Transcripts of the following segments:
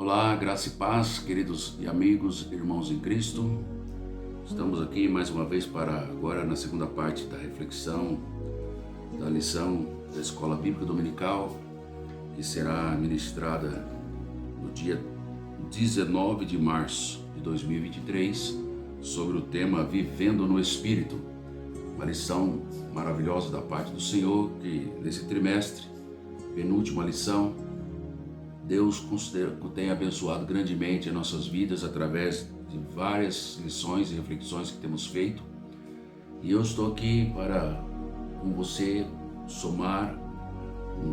Olá, graça e paz, queridos e amigos, irmãos em Cristo. Estamos aqui mais uma vez para agora na segunda parte da reflexão da lição da Escola Bíblica Dominical, que será ministrada no dia 19 de março de 2023, sobre o tema Vivendo no Espírito. Uma lição maravilhosa da parte do Senhor, que nesse trimestre, penúltima lição, Deus tem abençoado grandemente as nossas vidas através de várias lições e reflexões que temos feito. E eu estou aqui para, com você, somar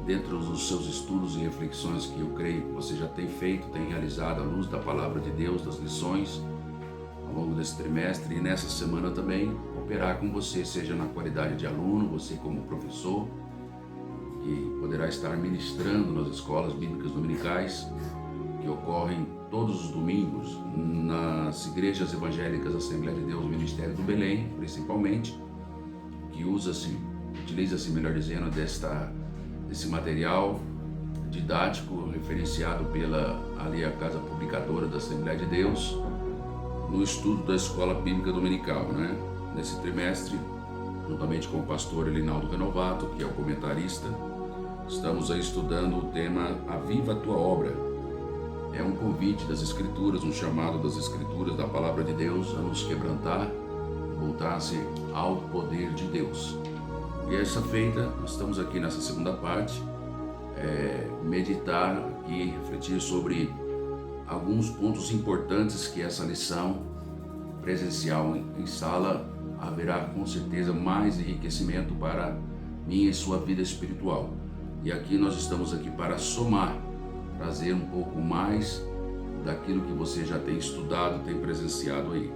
dentro dos seus estudos e reflexões que eu creio que você já tem feito, tem realizado à luz da Palavra de Deus, das lições, ao longo desse trimestre e nessa semana também, cooperar com você, seja na qualidade de aluno, você como professor, que poderá estar ministrando nas escolas bíblicas dominicais, que ocorrem todos os domingos nas igrejas evangélicas Assembleia de Deus, Ministério do Belém, principalmente, que utiliza-se, melhor dizendo, desse material didático referenciado pela a Casa Publicadora da Assembleia de Deus, no estudo da Escola Bíblica Dominical, né? Nesse trimestre, juntamente com o pastor Elinaldo Renovato, que é o comentarista, estamos aí estudando o tema Aviva a Tua Obra. É um convite das Escrituras, um chamado das Escrituras, da Palavra de Deus, a nos quebrantar e voltar-se ao poder de Deus. E essa feita, nós estamos aqui nessa segunda parte, meditar e refletir sobre alguns pontos importantes que essa lição presencial em sala haverá com certeza mais enriquecimento para minha e sua vida espiritual. E aqui nós estamos aqui para somar, trazer um pouco mais daquilo que você já tem estudado, tem presenciado aí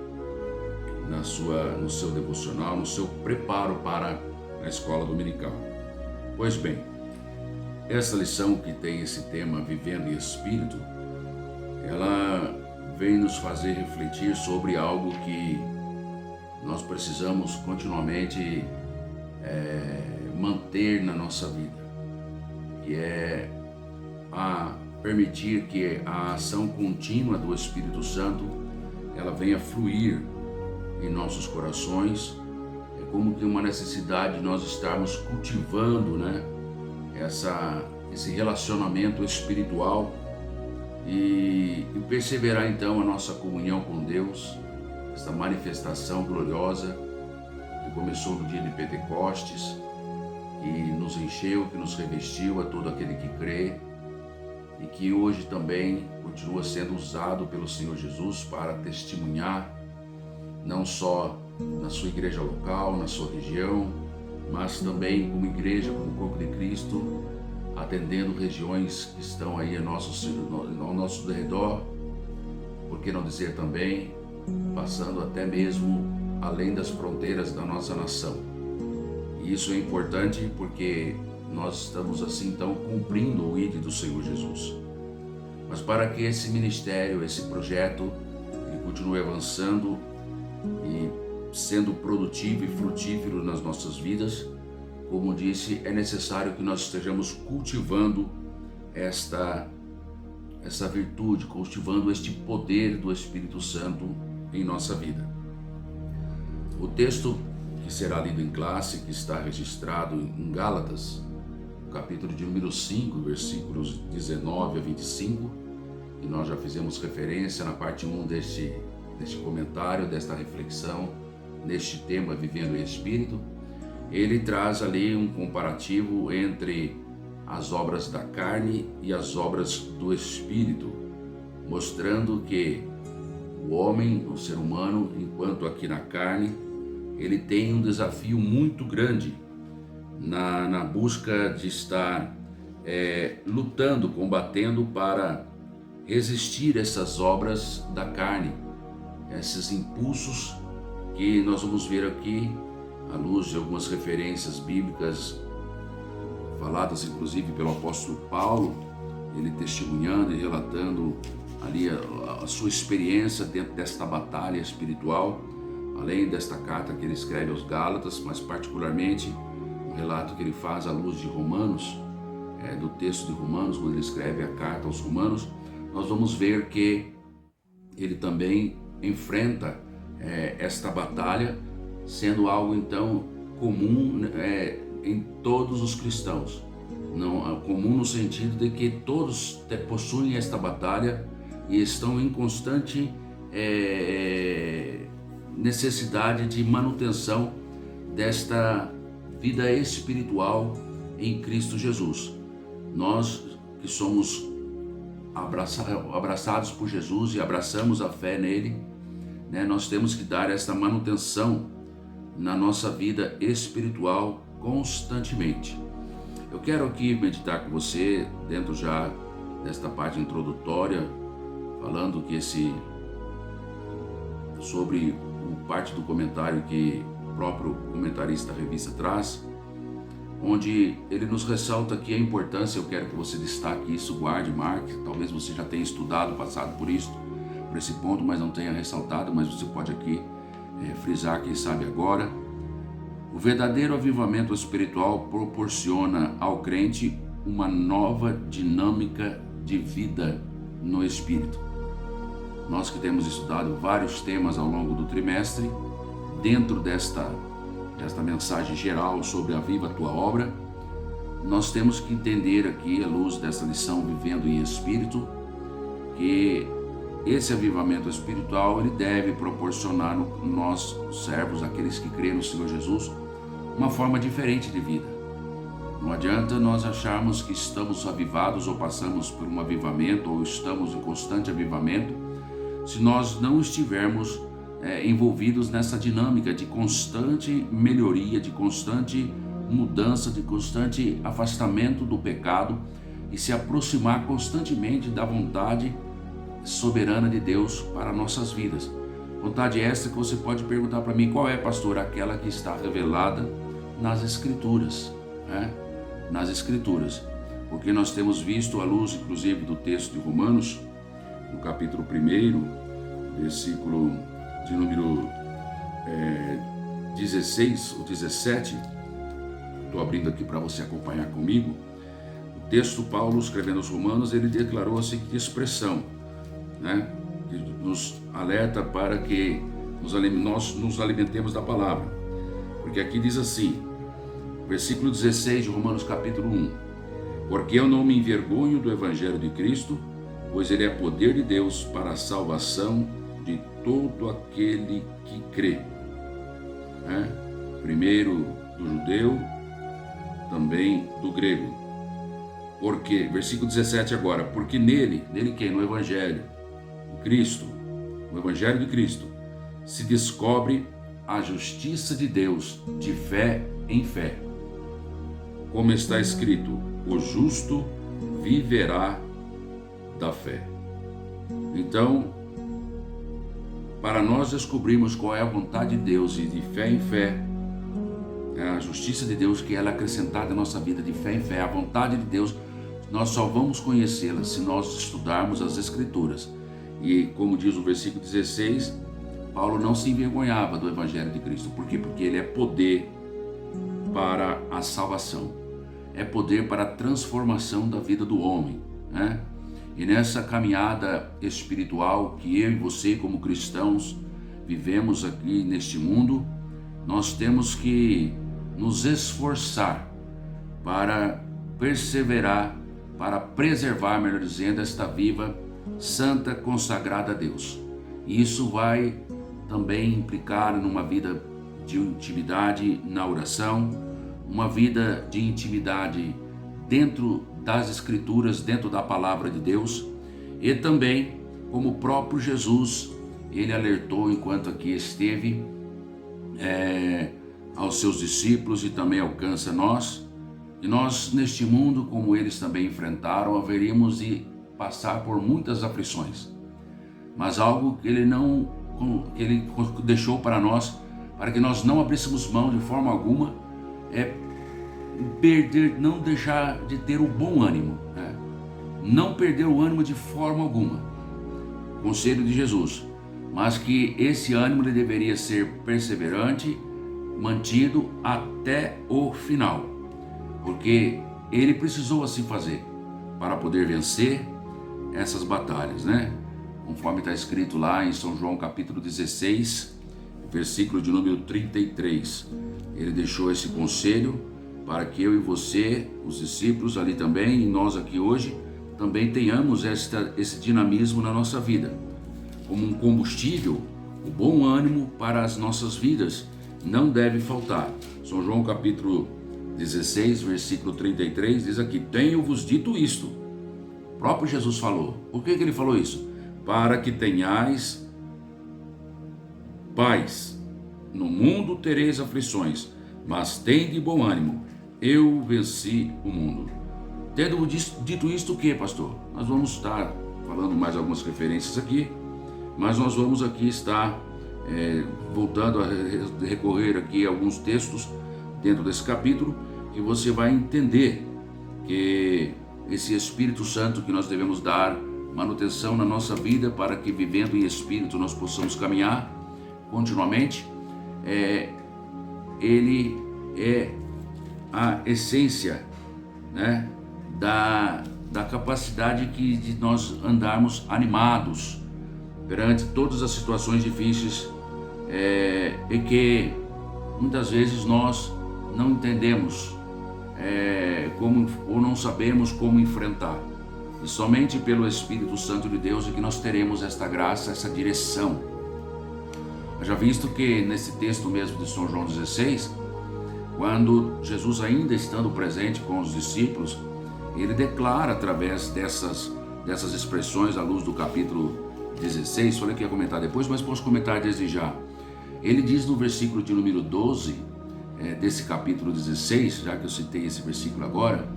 no seu devocional, no seu preparo para a escola dominical. Pois bem, essa lição que tem esse tema Vivendo em Espírito, ela vem nos fazer refletir sobre algo que nós precisamos continuamente manter na nossa vida, que é permitir que a ação contínua do Espírito Santo ela venha fluir em nossos corações. É como que uma necessidade de nós estarmos cultivando, né, esse relacionamento espiritual e perseverar então a nossa comunhão com Deus, essa manifestação gloriosa que começou no dia de Pentecostes, que nos encheu, que nos revestiu a todo aquele que crê e que hoje também continua sendo usado pelo Senhor Jesus para testemunhar, não só na sua igreja local, na sua região, mas também como igreja, como corpo de Cristo, atendendo regiões que estão aí ao nosso redor, por que não dizer também, passando até mesmo além das fronteiras da nossa nação. E isso é importante porque nós estamos assim então cumprindo o ID do Senhor Jesus. Mas para que esse ministério, esse projeto, ele continue avançando e sendo produtivo e frutífero nas nossas vidas, como disse, é necessário que nós estejamos cultivando essa virtude, cultivando este poder do Espírito Santo em nossa vida. O texto que será lido em classe, que está registrado em Gálatas, capítulo de número 5, versículos 19 a 25, e nós já fizemos referência na parte 1 deste comentário, desta reflexão, neste tema Vivendo em Espírito. Ele traz ali um comparativo entre as obras da carne e as obras do Espírito, mostrando que o homem, o ser humano, enquanto aqui na carne, ele tem um desafio muito grande na busca de estar lutando, combatendo para resistir a essas obras da carne, esses impulsos que nós vamos ver aqui à luz de algumas referências bíblicas faladas inclusive pelo apóstolo Paulo, ele testemunhando e relatando ali a sua experiência dentro desta batalha espiritual, além desta carta que ele escreve aos Gálatas, mas particularmente um relato que ele faz à luz de Romanos, do texto de Romanos, quando ele escreve a carta aos Romanos, nós vamos ver que ele também enfrenta esta batalha, sendo algo então comum em todos os cristãos. Não, comum no sentido de que todos possuem esta batalha e estão em constante necessidade de manutenção desta vida espiritual em Cristo Jesus. Nós que somos abraçados por Jesus e abraçamos a fé nele, né, nós temos que dar esta manutenção na nossa vida espiritual constantemente. Eu quero aqui meditar com você, dentro já desta parte introdutória, falando que sobre parte do comentário que o próprio comentarista da revista traz, onde ele nos ressalta aqui a importância. Eu quero que você destaque isso, guarde, marque. Talvez você já tenha estudado, passado por esse ponto, mas não tenha ressaltado, mas você pode aqui frisar, quem sabe agora. O verdadeiro avivamento espiritual proporciona ao crente uma nova dinâmica de vida no Espírito. Nós que temos estudado vários temas ao longo do trimestre, dentro desta mensagem geral sobre Aviva a Tua Obra, nós temos que entender aqui, à luz dessa lição Vivendo em Espírito, que esse avivamento espiritual ele deve proporcionar nós, servos, aqueles que creem no Senhor Jesus, uma forma diferente de vida. Não adianta nós acharmos que estamos avivados ou passamos por um avivamento ou estamos em constante avivamento se nós não estivermos envolvidos nessa dinâmica de constante melhoria, de constante mudança, de constante afastamento do pecado e se aproximar constantemente da vontade soberana de Deus para nossas vidas. Vontade essa que você pode perguntar para mim: qual é, pastor? Aquela que está revelada nas Escrituras, né? Nas Escrituras, porque nós temos visto, à luz inclusive do texto de Romanos, no capítulo 1, versículo de número 16 ou 17, estou abrindo aqui para você acompanhar comigo. O texto, Paulo escrevendo aos Romanos, ele declarou a seguinte expressão, né, que nos alerta para que nós nos alimentemos da palavra, porque aqui diz assim, versículo 16 de Romanos capítulo 1: porque eu não me envergonho do Evangelho de Cristo, pois ele é poder de Deus para a salvação de todo aquele que crê, né? Primeiro do judeu, também do grego. Porque, versículo 17 agora, porque nele quem? No Evangelho, Cristo, no Evangelho de Cristo, se descobre a justiça de Deus de fé em fé. Como está escrito, o justo viverá da fé. Então, para nós descobrirmos qual é a vontade de Deus e de fé em fé, a justiça de Deus que ela é acrescentada à nossa vida de fé em fé, a vontade de Deus, nós só vamos conhecê-la se nós estudarmos as Escrituras. E como diz o versículo 16, Paulo não se envergonhava do Evangelho de Cristo. Por quê? Porque ele é poder para a salvação, é poder para a transformação da vida do homem, né? E nessa caminhada espiritual que eu e você, como cristãos, vivemos aqui neste mundo, nós temos que nos esforçar para perseverar, para preservar, melhor dizendo, esta vida santa, consagrada a Deus. E isso vai também implicar numa vida de intimidade na oração, uma vida de intimidade dentro das Escrituras, dentro da palavra de Deus, e também, como o próprio Jesus, ele alertou enquanto aqui esteve aos seus discípulos e também alcança nós, e nós neste mundo, como eles também enfrentaram, haveríamos de passar por muitas aflições, mas algo que ele deixou para nós, para que nós não abríssemos mão de forma alguma, não deixar de ter o bom ânimo, né? Não perder o ânimo de forma alguma, conselho de Jesus, mas que esse ânimo ele deveria ser perseverante, mantido até o final, porque ele precisou assim fazer para poder vencer essas batalhas, né? Conforme está escrito lá em São João capítulo 16, versículo de número 33. Ele deixou esse conselho para que eu e você, os discípulos ali também, e nós aqui hoje, também tenhamos esse dinamismo na nossa vida. Como um combustível, o bom ânimo para as nossas vidas não deve faltar. São João capítulo 16, versículo 33, diz aqui: tenho-vos dito isto. O próprio Jesus falou. Por que ele falou isso? Para que tenhais paz. No mundo tereis aflições, mas tende bom ânimo. Eu venci o mundo. Tendo dito isto, o que, pastor? Nós vamos estar falando mais algumas referências aqui, mas nós vamos aqui estar voltando a recorrer aqui a alguns textos dentro desse capítulo, que você vai entender que esse Espírito Santo que nós devemos dar manutenção na nossa vida, para que vivendo em Espírito nós possamos caminhar continuamente, ele é a essência, né, da capacidade de nós andarmos animados perante todas as situações difíceis e que muitas vezes nós não entendemos como, ou não sabemos como enfrentar. E somente pelo Espírito Santo de Deus é que nós teremos esta graça, essa direção. Eu já visto que nesse texto mesmo de São João 16, quando Jesus ainda estando presente com os discípulos, ele declara através dessas expressões à luz do capítulo 16, falei que ia comentar depois, mas posso comentar desde já. Ele diz no versículo de número 12, desse capítulo 16, já que eu citei esse versículo agora,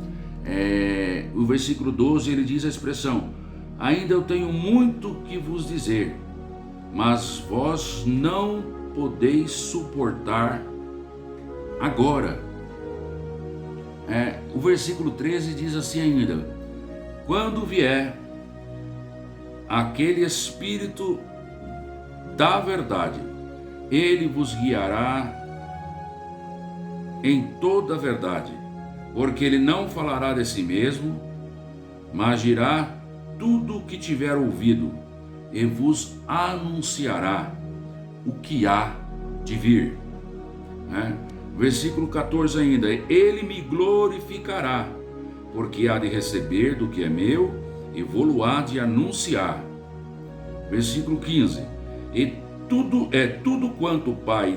o versículo 12, ele diz a expressão: ainda eu tenho muito que vos dizer, mas vós não podeis suportar agora. O versículo 13 diz assim ainda: quando vier aquele Espírito da verdade, ele vos guiará em toda a verdade, porque ele não falará de si mesmo, mas dirá tudo o que tiver ouvido e vos anunciará o que há de vir. Versículo 14 ainda: ele me glorificará, porque há de receber do que é meu e vou-lo há de anunciar. Versículo 15: e tudo quanto o Pai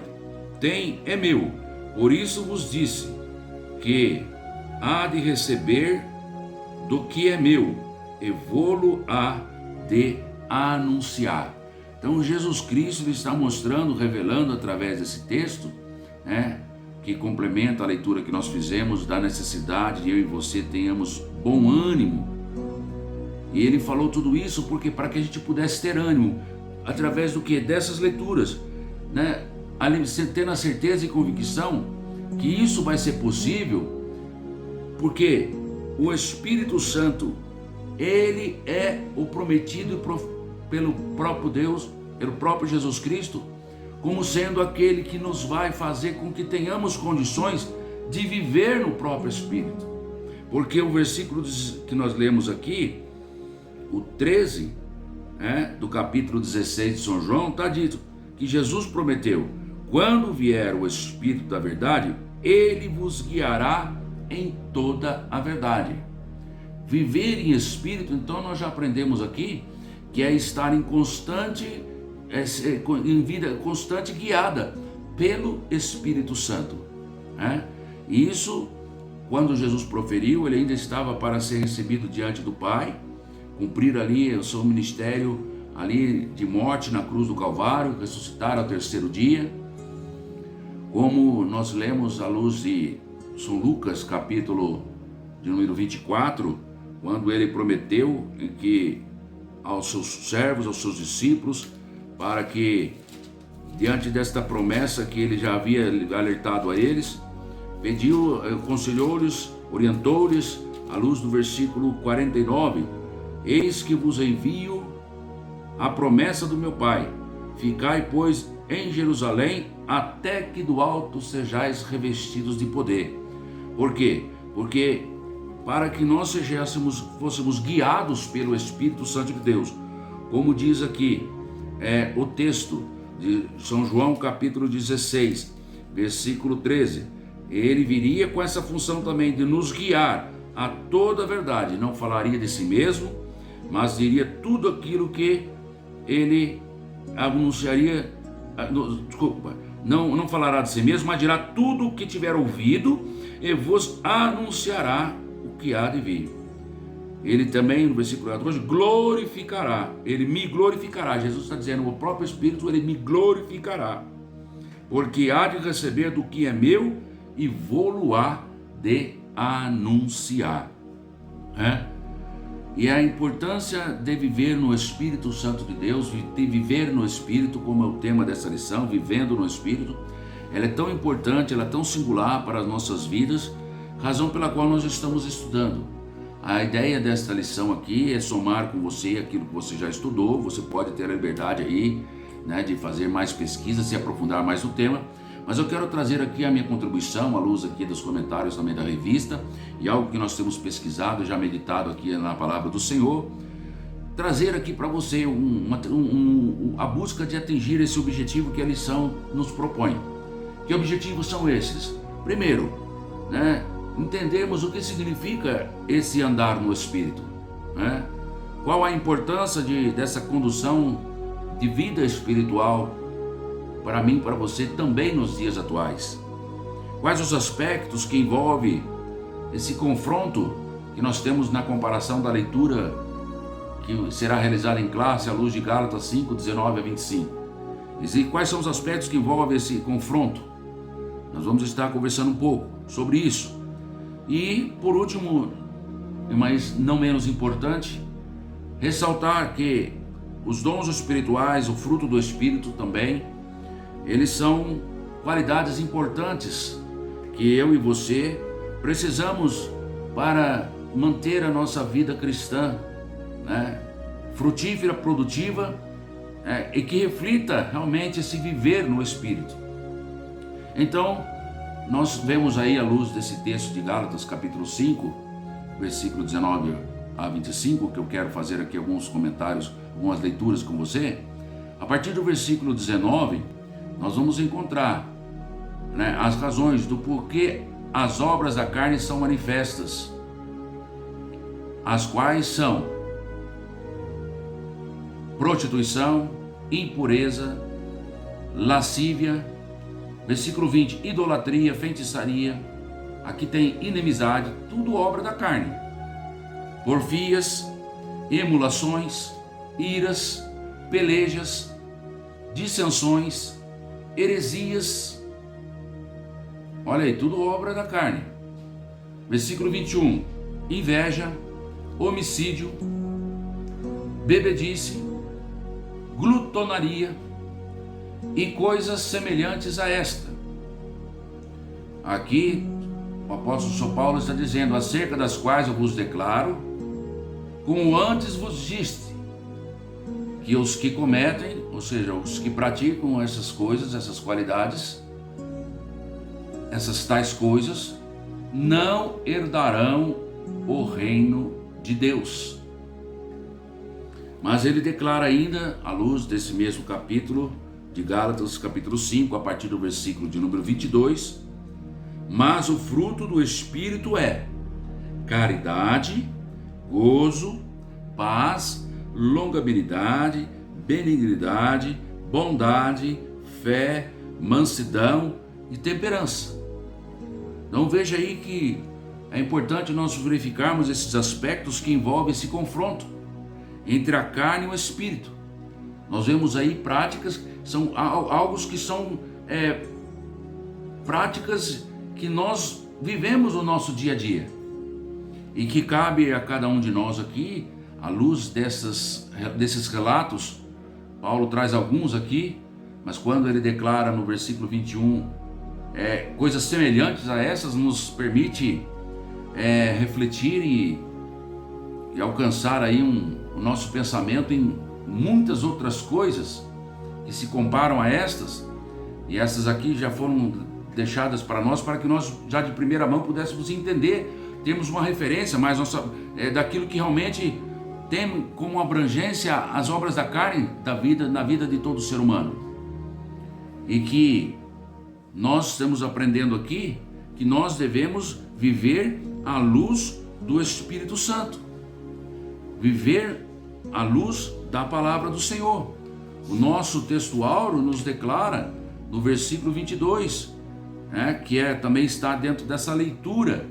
tem é meu, por isso vos disse que há de receber do que é meu e vou-lo há de anunciar. Então Jesus Cristo está mostrando, revelando através desse texto, que complementa a leitura que nós fizemos, da necessidade de eu e você tenhamos bom ânimo. E ele falou tudo isso porque para que a gente pudesse ter ânimo, através do que? Dessas leituras, tendo a certeza e convicção que isso vai ser possível, porque o Espírito Santo, ele é o prometido pelo próprio Deus, pelo próprio Jesus Cristo, como sendo aquele que nos vai fazer com que tenhamos condições de viver no próprio Espírito. Porque o versículo que nós lemos aqui, o 13, do capítulo 16 de São João, está dito que Jesus prometeu: quando vier o Espírito da verdade, ele vos guiará em toda a verdade. Viver em Espírito, então nós já aprendemos aqui, que é estar em vida constante, guiada pelo Espírito Santo. E isso, quando Jesus proferiu, ele ainda estava para ser recebido diante do Pai, cumprir ali o seu ministério ali de morte na cruz do Calvário, ressuscitar ao terceiro dia, como nós lemos à luz de São Lucas, capítulo de número 24, quando ele prometeu que aos seus servos, aos seus discípulos, para que, diante desta promessa que ele já havia alertado a eles, pediu, aconselhou-lhes, orientou-lhes, à luz do versículo 49, eis que vos envio a promessa do meu Pai, ficai, pois, em Jerusalém, até que do alto sejais revestidos de poder. Por quê? Porque para que nós fôssemos guiados pelo Espírito Santo de Deus. Como diz aqui o texto de São João capítulo 16, versículo 13, ele viria com essa função também de nos guiar a toda a verdade, não falaria de si mesmo, mas diria tudo aquilo que ele anunciaria, não falará de si mesmo, mas dirá tudo o que tiver ouvido e vos anunciará o que há de vir. Ele também, no versículo 14, glorificará, ele me glorificará. Jesus está dizendo, o próprio Espírito, ele me glorificará, porque há de receber do que é meu e vou-lo-á de anunciar. E a importância de viver no Espírito Santo de Deus, de viver no Espírito, como é o tema dessa lição, vivendo no Espírito, ela é tão importante, ela é tão singular para as nossas vidas, razão pela qual nós estamos estudando. A ideia desta lição aqui é somar com você aquilo que você já estudou. Você pode ter a liberdade aí, de fazer mais pesquisas, se aprofundar mais no tema, mas eu quero trazer aqui a minha contribuição, à luz aqui dos comentários também da revista, e algo que nós temos pesquisado, já meditado aqui na palavra do Senhor, trazer aqui para você a busca de atingir esse objetivo que a lição nos propõe. Que objetivos são esses? Primeiro, entendermos o que significa esse andar no Espírito, qual a importância dessa condução de vida espiritual para mim, para você também nos dias atuais. Quais os aspectos que envolve esse confronto que nós temos na comparação da leitura que será realizada em classe à luz de Gálatas 5, 19 a 25. E quais são os aspectos que envolvem esse confronto? Nós vamos estar conversando um pouco sobre isso. E, por último, mas não menos importante, ressaltar que os dons espirituais, o fruto do Espírito também, eles são qualidades importantes que eu e você precisamos para manter a nossa vida cristã, frutífera, produtiva, e que reflita realmente esse viver no Espírito. Então, nós vemos aí à luz desse texto de Gálatas capítulo 5, versículo 19 a 25, que eu quero fazer aqui alguns comentários, algumas leituras com você. A partir do versículo 19, nós vamos encontrar as razões do porquê as obras da carne são manifestas, as quais são prostituição, impureza, lascívia, versículo 20, idolatria, feitiçaria, aqui tem inimizade, tudo obra da carne, porfias, emulações, iras, pelejas, dissensões, heresias, olha aí, tudo obra da carne. Versículo 21, inveja, homicídio, bebedice, glutonaria e coisas semelhantes a esta. Aqui o apóstolo São Paulo está dizendo, acerca das quais eu vos declaro, como antes vos disse, que os que cometem, ou seja, os que praticam essas coisas, essas qualidades, essas tais coisas, não herdarão o reino de Deus. Mas ele declara ainda, à luz desse mesmo capítulo de Gálatas, capítulo 5, a partir do versículo de número 22, mas o fruto do Espírito é caridade, gozo, paz, longanimidade, benignidade, bondade, fé, mansidão e temperança. Então veja aí que é importante nós verificarmos esses aspectos que envolvem esse confronto entre a carne e o Espírito. Nós vemos aí práticas, são algo que são práticas que nós vivemos no nosso dia a dia e que cabe a cada um de nós aqui, à luz desses relatos. Paulo traz alguns aqui, mas quando ele declara no versículo 21 coisas semelhantes a essas, nos permite refletir e alcançar aí o nosso pensamento em muitas outras coisas que se comparam a estas, e essas aqui já foram deixadas para nós, para que nós já de primeira mão pudéssemos entender termos uma referência mais daquilo que realmente tem como abrangência as obras da carne na vida de todo ser humano. E que nós estamos aprendendo aqui que nós devemos viver à luz do Espírito Santo, viver à luz da palavra do Senhor. O nosso texto áureo nos declara no versículo 22, que também está dentro dessa leitura: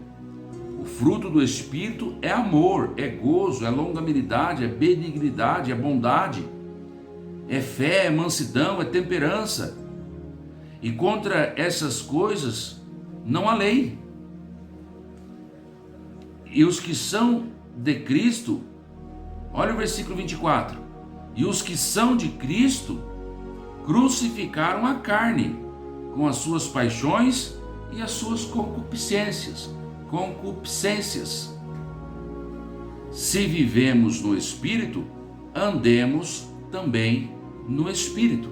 o fruto do Espírito é amor, é gozo, é longanimidade, é benignidade, é bondade, é fé, é mansidão, é temperança. E contra essas coisas não há lei. E os que são de Cristo, olha o versículo 24: e os que são de Cristo crucificaram a carne com as suas paixões e as suas concupiscências. Se vivemos no Espírito, andemos também no Espírito.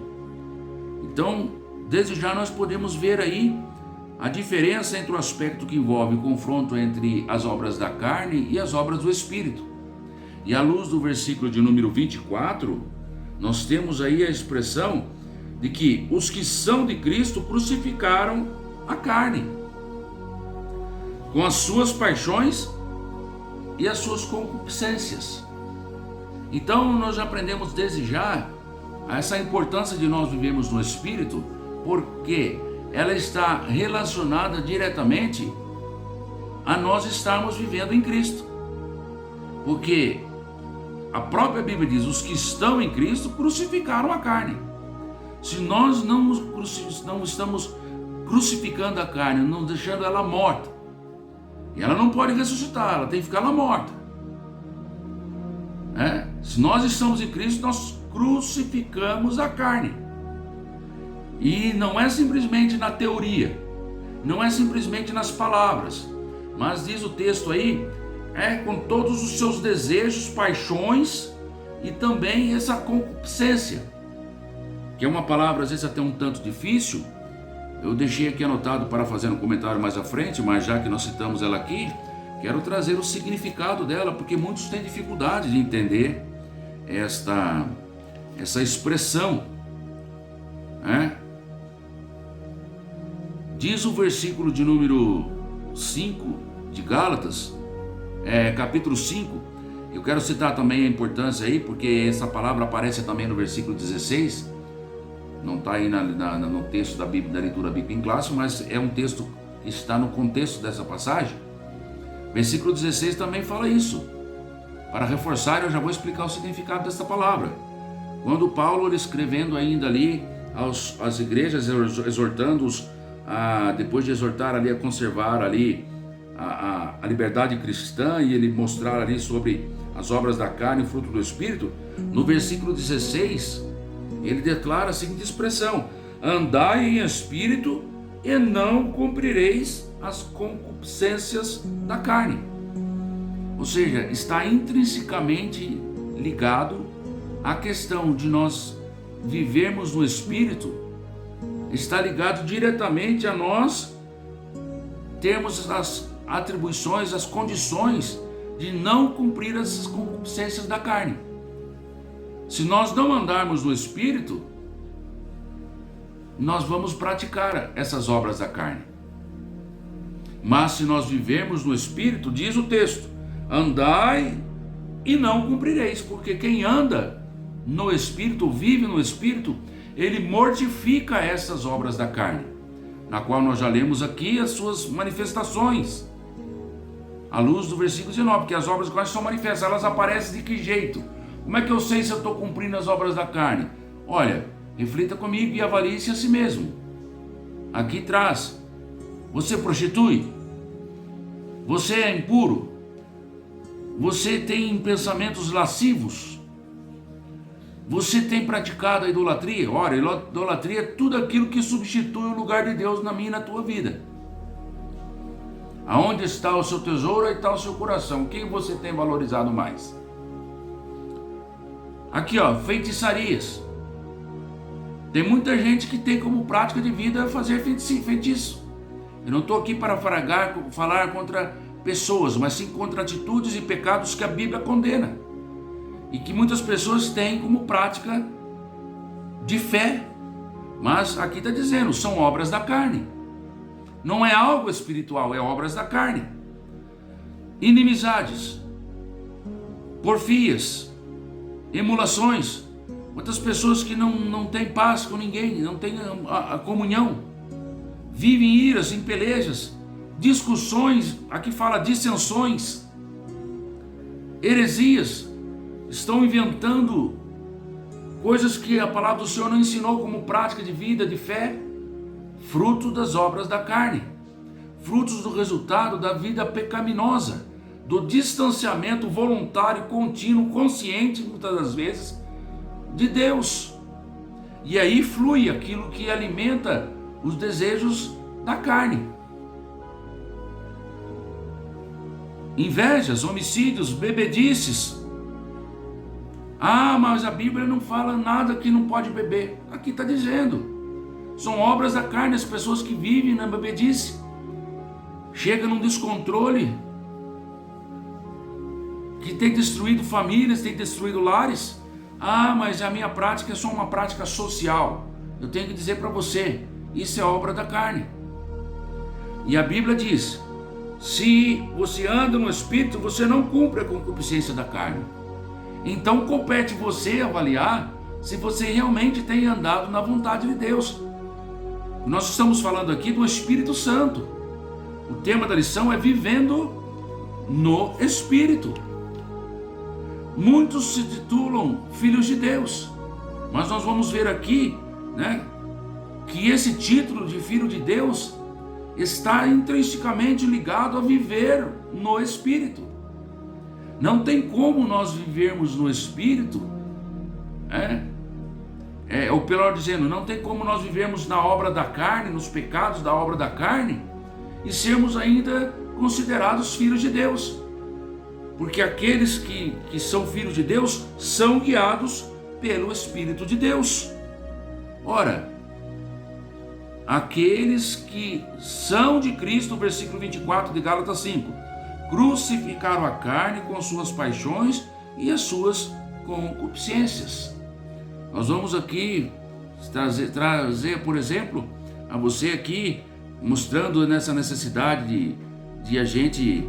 Então, desde já nós podemos ver aí a diferença entre o aspecto que envolve o confronto entre as obras da carne e as obras do Espírito. E à luz do versículo de número 24, nós temos aí a expressão de que os que são de Cristo crucificaram a carne com as suas paixões e as suas concupiscências. Então nós já aprendemos desde já essa importância de nós vivermos no Espírito, porque ela está relacionada diretamente a nós estarmos vivendo em Cristo. Porque a própria Bíblia diz: os que estão em Cristo crucificaram a carne. Se nós não estamos crucificando a carne, não deixando ela morta, e ela não pode ressuscitar, ela tem que ficar lá morta. Se nós estamos em Cristo, nós crucificamos a carne. E não é simplesmente na teoria, não é simplesmente nas palavras, mas diz o texto aí, com todos os seus desejos, paixões e também essa concupiscência, que é uma palavra às vezes até um tanto difícil. Eu deixei aqui anotado para fazer um comentário mais à frente, mas já que nós citamos ela aqui, quero trazer o significado dela, porque muitos têm dificuldade de entender essa expressão. Diz o versículo de número 5 de Gálatas, capítulo 5, eu quero citar também a importância aí, porque essa palavra aparece também no versículo 16, não está aí no texto da Bíblia, da leitura bíblica em classe, mas é um texto que está no contexto dessa passagem. Versículo 16 também fala isso. Para reforçar, eu já vou explicar o significado dessa palavra. Quando Paulo, escrevendo ainda ali às igrejas, exortando-os, depois de exortar ali a conservar ali a liberdade cristã, e ele mostrar ali sobre as obras da carne e o fruto do Espírito, no versículo 16, ele declara a seguinte expressão: andai em espírito e não cumprireis as concupiscências da carne. Ou seja, está intrinsecamente ligado à questão de nós vivermos no Espírito, está ligado diretamente a nós termos as atribuições, as condições de não cumprir as concupiscências da carne. Se nós não andarmos no Espírito, nós vamos praticar essas obras da carne. Mas se nós vivermos no Espírito, diz o texto: andai e não cumprireis, porque quem anda no Espírito, vive no Espírito, ele mortifica essas obras da carne, na qual nós já lemos aqui as suas manifestações, à luz do versículo 19, que as obras quais são manifestas, elas aparecem de que jeito? Como é que eu sei se eu estou cumprindo as obras da carne? Olha, reflita comigo e avalie-se a si mesmo. Aqui traz: você prostitui? Você é impuro? Você tem pensamentos lascivos? Você tem praticado a idolatria? Ora, idolatria é tudo aquilo que substitui o lugar de Deus na minha e na tua vida. Aonde está o seu tesouro, aí está o seu coração. Quem você tem valorizado mais? Aqui, feitiçarias. Tem muita gente que tem como prática de vida fazer feitiço. Eu não estou aqui para falar contra pessoas, mas sim contra atitudes e pecados que a Bíblia condena e que muitas pessoas têm como prática de fé. Mas aqui está dizendo, são obras da carne. Não é algo espiritual, é obras da carne. Inimizades, porfias, emulações. Quantas pessoas que não têm paz com ninguém, não têm a comunhão, vivem em iras, em pelejas, discussões, aqui fala dissensões, heresias, estão inventando coisas que a palavra do Senhor não ensinou como prática de vida, de fé, fruto das obras da carne, frutos do resultado da vida pecaminosa, do distanciamento voluntário, contínuo, consciente, muitas das vezes, de Deus. E aí flui aquilo que alimenta os desejos da carne. Invejas, homicídios, bebedices. Ah, mas a Bíblia não fala nada que não pode beber. Aqui está dizendo. São obras da carne, as pessoas que vivem na bebedice. Chega num descontrole que tem destruído famílias, tem destruído lares. Ah, mas a minha prática é só uma prática social. Eu tenho que dizer para você, isso é obra da carne. E a Bíblia diz, se você anda no Espírito, você não cumpre a concupiscência da carne. Então compete você avaliar se você realmente tem andado na vontade de Deus. Nós estamos falando aqui do Espírito Santo. O tema da lição é vivendo no Espírito. Muitos se titulam filhos de Deus, mas nós vamos ver aqui, que esse título de filho de Deus está intrinsecamente ligado a viver no Espírito. Não tem como nós vivermos no Espírito, ou pior dizendo, não tem como nós vivermos na obra da carne, nos pecados da obra da carne, e sermos ainda considerados filhos de Deus. Porque aqueles que são filhos de Deus são guiados pelo Espírito de Deus. Ora, aqueles que são de Cristo, versículo 24 de Gálatas 5, crucificaram a carne com suas paixões e as suas concupiscências. Nós vamos aqui trazer, por exemplo, a você aqui, mostrando nessa necessidade de a gente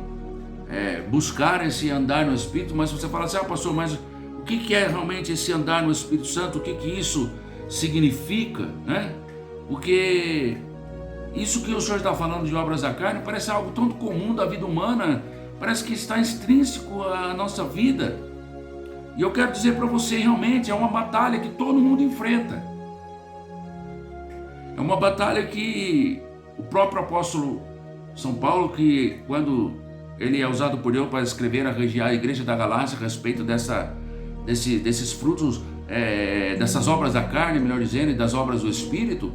buscar esse andar no Espírito. Mas você fala assim, pastor, mas o que é realmente esse andar no Espírito Santo? O que isso significa, Porque isso que o Senhor está falando de obras da carne parece algo tão comum da vida humana, parece que está intrínseco à nossa vida. E eu quero dizer para você, realmente é uma batalha que todo mundo enfrenta. É uma batalha que o próprio apóstolo São Paulo, que quando ele é usado por Deus para escrever a igreja da Galácia a respeito desses frutos, dessas obras da carne, melhor dizendo, e das obras do Espírito,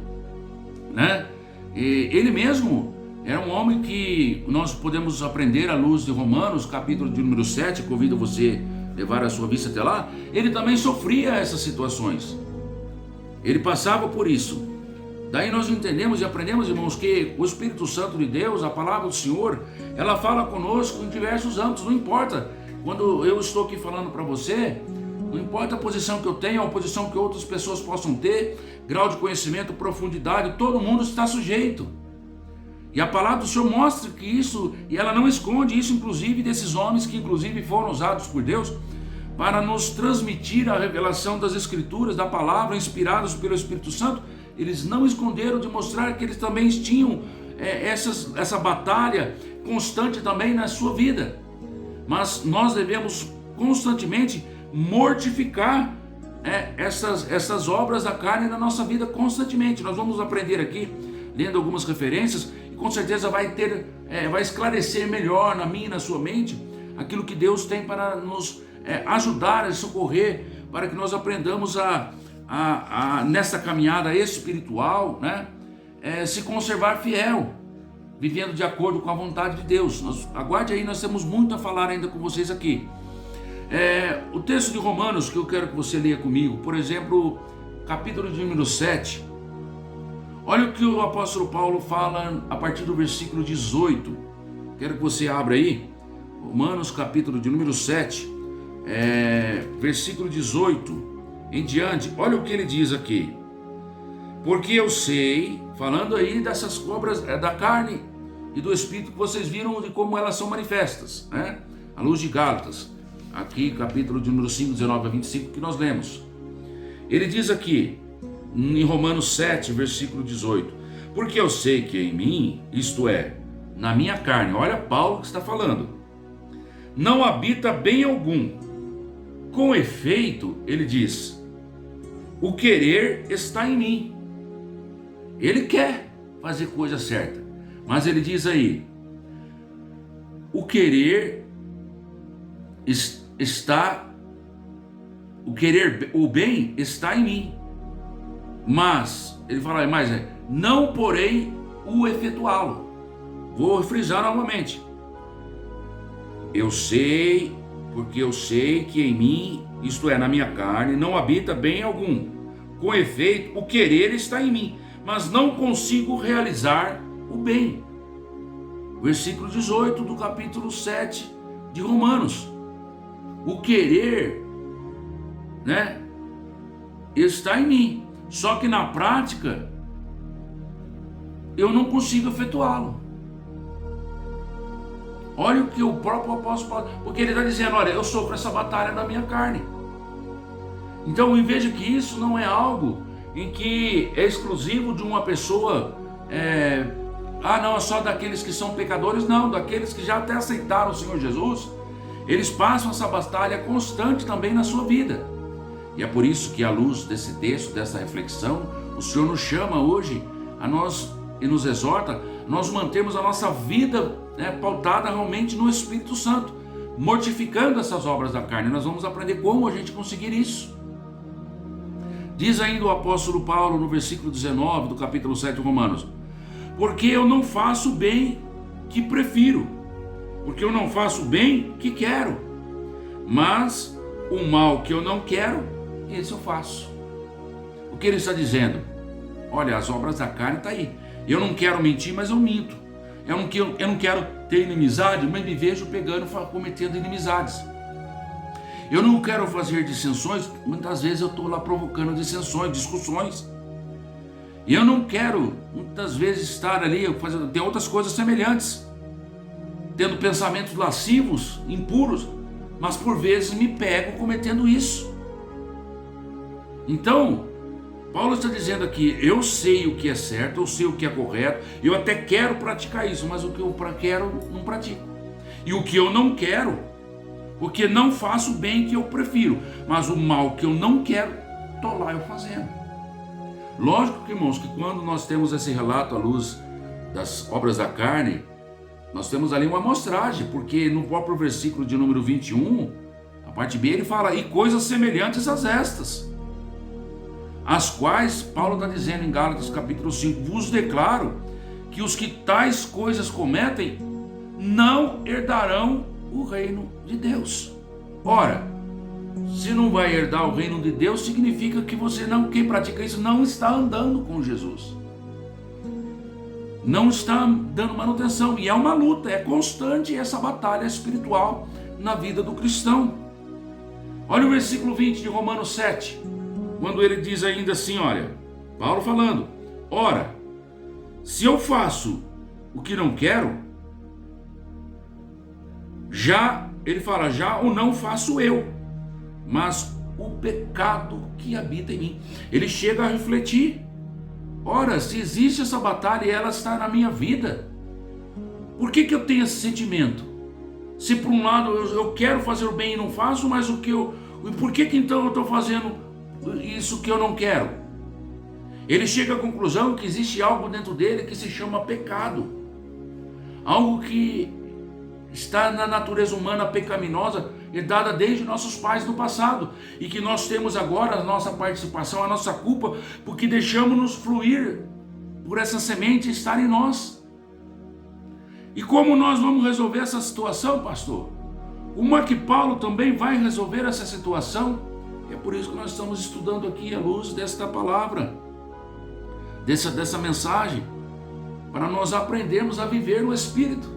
E ele mesmo era um homem que nós podemos aprender à luz de Romanos, capítulo de número 7, convido você a levar a sua vista até lá. Ele também sofria essas situações, ele passava por isso. Daí nós entendemos e aprendemos, irmãos, que o Espírito Santo de Deus, a palavra do Senhor, ela fala conosco em diversos âmbitos. Não importa, quando eu estou aqui falando para você, não importa a posição que eu tenho, a posição que outras pessoas possam ter, grau de conhecimento, profundidade, todo mundo está sujeito. E a palavra do Senhor mostra que isso, e ela não esconde isso, inclusive, desses homens que inclusive foram usados por Deus para nos transmitir a revelação das Escrituras, da palavra, inspirados pelo Espírito Santo. Eles não esconderam de mostrar que eles também tinham essa batalha constante também na sua vida. Mas nós devemos constantemente mortificar essas obras da carne na nossa vida constantemente. Nós vamos aprender aqui, lendo algumas referências, e com certeza vai esclarecer melhor na minha e na sua mente aquilo que Deus tem para nos ajudar a socorrer, para que nós aprendamos nessa caminhada espiritual, se conservar fiel, vivendo de acordo com a vontade de Deus. Aguarde aí, nós temos muito a falar ainda com vocês aqui. O texto de Romanos que eu quero que você leia comigo, por exemplo, capítulo de número 7, olha o que o apóstolo Paulo fala a partir do versículo 18. Quero que você abra aí, Romanos capítulo de número 7, versículo 18 em diante. Olha o que ele diz aqui. Porque eu sei, falando aí dessas obras da carne e do Espírito que vocês viram de como elas são manifestas, né? À luz de Gálatas, aqui capítulo de número 5, 19 a 25 que nós lemos. Ele diz aqui, em Romanos 7, versículo 18, porque eu sei que em mim, isto é, na minha carne, olha Paulo que está falando, não habita bem algum. Com efeito, ele diz, o querer está em mim. Ele quer fazer coisa certa, mas ele diz aí, o querer o bem está em mim, mas, ele fala mais, não porém o efetuá-lo. Vou frisar novamente, eu sei, porque eu sei que em mim, isto é, na minha carne, não habita bem algum. Com efeito, o querer está em mim, mas não consigo realizar o bem. Versículo 18 do capítulo 7 de Romanos. O querer, né, está em mim, só que na prática eu não consigo efetuá-lo. Olha o que o próprio apóstolo Paulo, porque ele está dizendo, olha, eu sofro essa batalha na minha carne. Então veja que isso não é algo em que é exclusivo de uma pessoa, não, é só daqueles que são pecadores, não, daqueles que já até aceitaram o Senhor Jesus, eles passam essa batalha constante também na sua vida. E é por isso que, à luz desse texto, dessa reflexão, o Senhor nos chama hoje a nós e nos exorta, nós mantermos a nossa vida pautada realmente no Espírito Santo, mortificando essas obras da carne. Nós vamos aprender como a gente conseguir isso. Diz ainda o apóstolo Paulo no versículo 19 do capítulo 7 de Romanos, porque eu não faço o bem que prefiro, porque eu não faço o bem que quero, mas o mal que eu não quero, esse eu faço. O que ele está dizendo? Olha, as obras da carne estão aí. Eu não quero mentir, mas eu minto. Eu não quero ter inimizade, mas me vejo cometendo inimizades. Eu não quero fazer dissensões, muitas vezes eu estou lá provocando dissensões, discussões. E eu não quero, muitas vezes, estar ali, ter outras coisas semelhantes, tendo pensamentos lascivos, impuros, mas por vezes me pego cometendo isso. Então, Paulo está dizendo aqui, eu sei o que é certo, eu sei o que é correto, eu até quero praticar isso, mas o que eu quero, não pratico. E o que eu não quero, porque não faço o bem que eu prefiro, mas o mal que eu não quero, estou lá eu fazendo. Lógico, irmãos, que quando nós temos esse relato à luz das obras da carne, nós temos ali uma amostragem, porque no próprio versículo de número 21, a parte B, ele fala, e coisas semelhantes às estas, as quais, Paulo está dizendo em Gálatas capítulo 5, vos declaro que os que tais coisas cometem, não herdarão o reino de Deus. Ora, se não vai herdar o reino de Deus, significa que quem pratica isso não está andando com Jesus. Não está dando manutenção. E é uma luta, é constante essa batalha espiritual na vida do cristão. Olha o versículo 20 de Romanos 7, quando ele diz ainda assim, olha, Paulo falando, ora, se eu faço o que não quero, ele fala, já o não faço eu, mas o pecado que habita em mim. Ele chega a refletir, ora, se existe essa batalha e ela está na minha vida, por que eu tenho esse sentimento? Se por um lado eu quero fazer o bem e não faço, mas por que então eu estou fazendo isso que eu não quero? Ele chega à conclusão que existe algo dentro dele que se chama pecado, algo que está na natureza humana pecaminosa, herdada desde nossos pais no passado, e que nós temos agora a nossa participação, a nossa culpa, porque deixamos-nos fluir por essa semente estar em nós. E como nós vamos resolver essa situação, pastor? Como é que Paulo também vai resolver essa situação? É por isso que nós estamos estudando aqui à luz desta palavra, dessa mensagem, para nós aprendermos a viver no Espírito.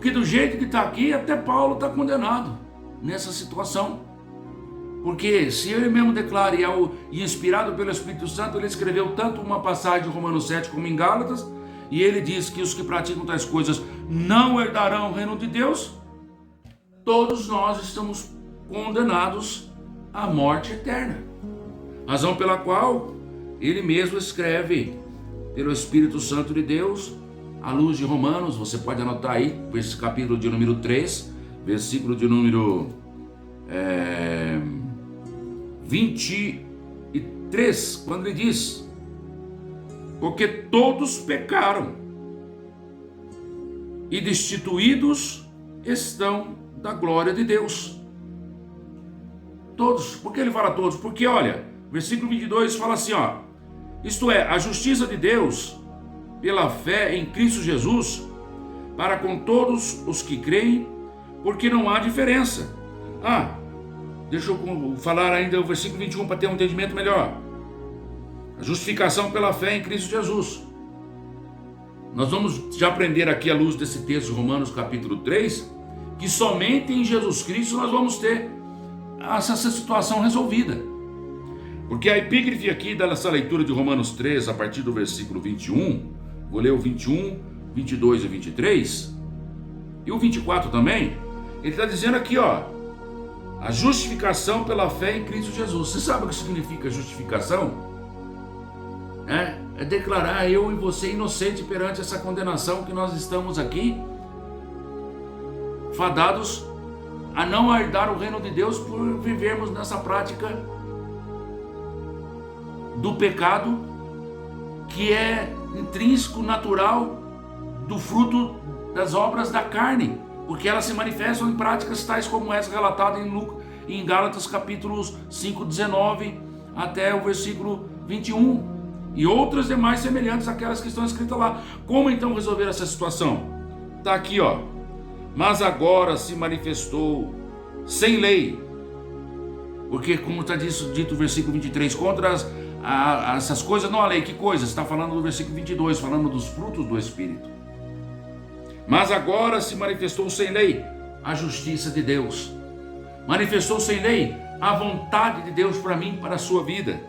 Porque do jeito que está aqui, até Paulo está condenado nessa situação. Porque se ele mesmo declara e inspirado pelo Espírito Santo, ele escreveu tanto uma passagem de Romanos 7 como em Gálatas, e ele diz que os que praticam tais coisas não herdarão o reino de Deus. Todos nós estamos condenados à morte eterna. Razão pela qual ele mesmo escreve pelo Espírito Santo de Deus, à luz de Romanos, você pode anotar aí, esse capítulo de número 3, versículo de número 23, quando ele diz: porque todos pecaram e destituídos estão da glória de Deus. Todos. Por que ele fala todos? Porque olha, versículo 22 fala assim, ó: isto é, a justiça de Deus pela fé em Cristo Jesus para com todos os que creem, porque não há diferença. Deixa eu falar ainda o versículo 21 para ter um entendimento melhor. A justificação pela fé em Cristo Jesus. Nós vamos já aprender aqui à luz desse texto de Romanos capítulo 3, que somente em Jesus Cristo nós vamos ter essa situação resolvida. Porque a epígrafe aqui dessa leitura de Romanos 3, a partir do versículo 21, vou ler o 21, 22 e 23, e o 24 também, ele está dizendo aqui, ó, a justificação pela fé em Cristo Jesus. Você sabe o que significa justificação? É declarar eu e você inocente perante essa condenação que nós estamos aqui, fadados a não herdar o reino de Deus por vivermos nessa prática do pecado, que é intrínseco, natural, do fruto das obras da carne, porque elas se manifestam em práticas tais como essa relatada em Gálatas capítulos 5, 19 até o versículo 21, e outras demais semelhantes àquelas que estão escritas lá. Como então resolver essa situação? Está aqui, ó: mas agora se manifestou sem lei, porque como está dito o versículo 23, contra essas coisas não há lei. Que coisas? Está falando do versículo 22, falando dos frutos do Espírito. Mas agora se manifestou sem lei a justiça de Deus. Manifestou sem lei a vontade de Deus para mim, para a sua vida,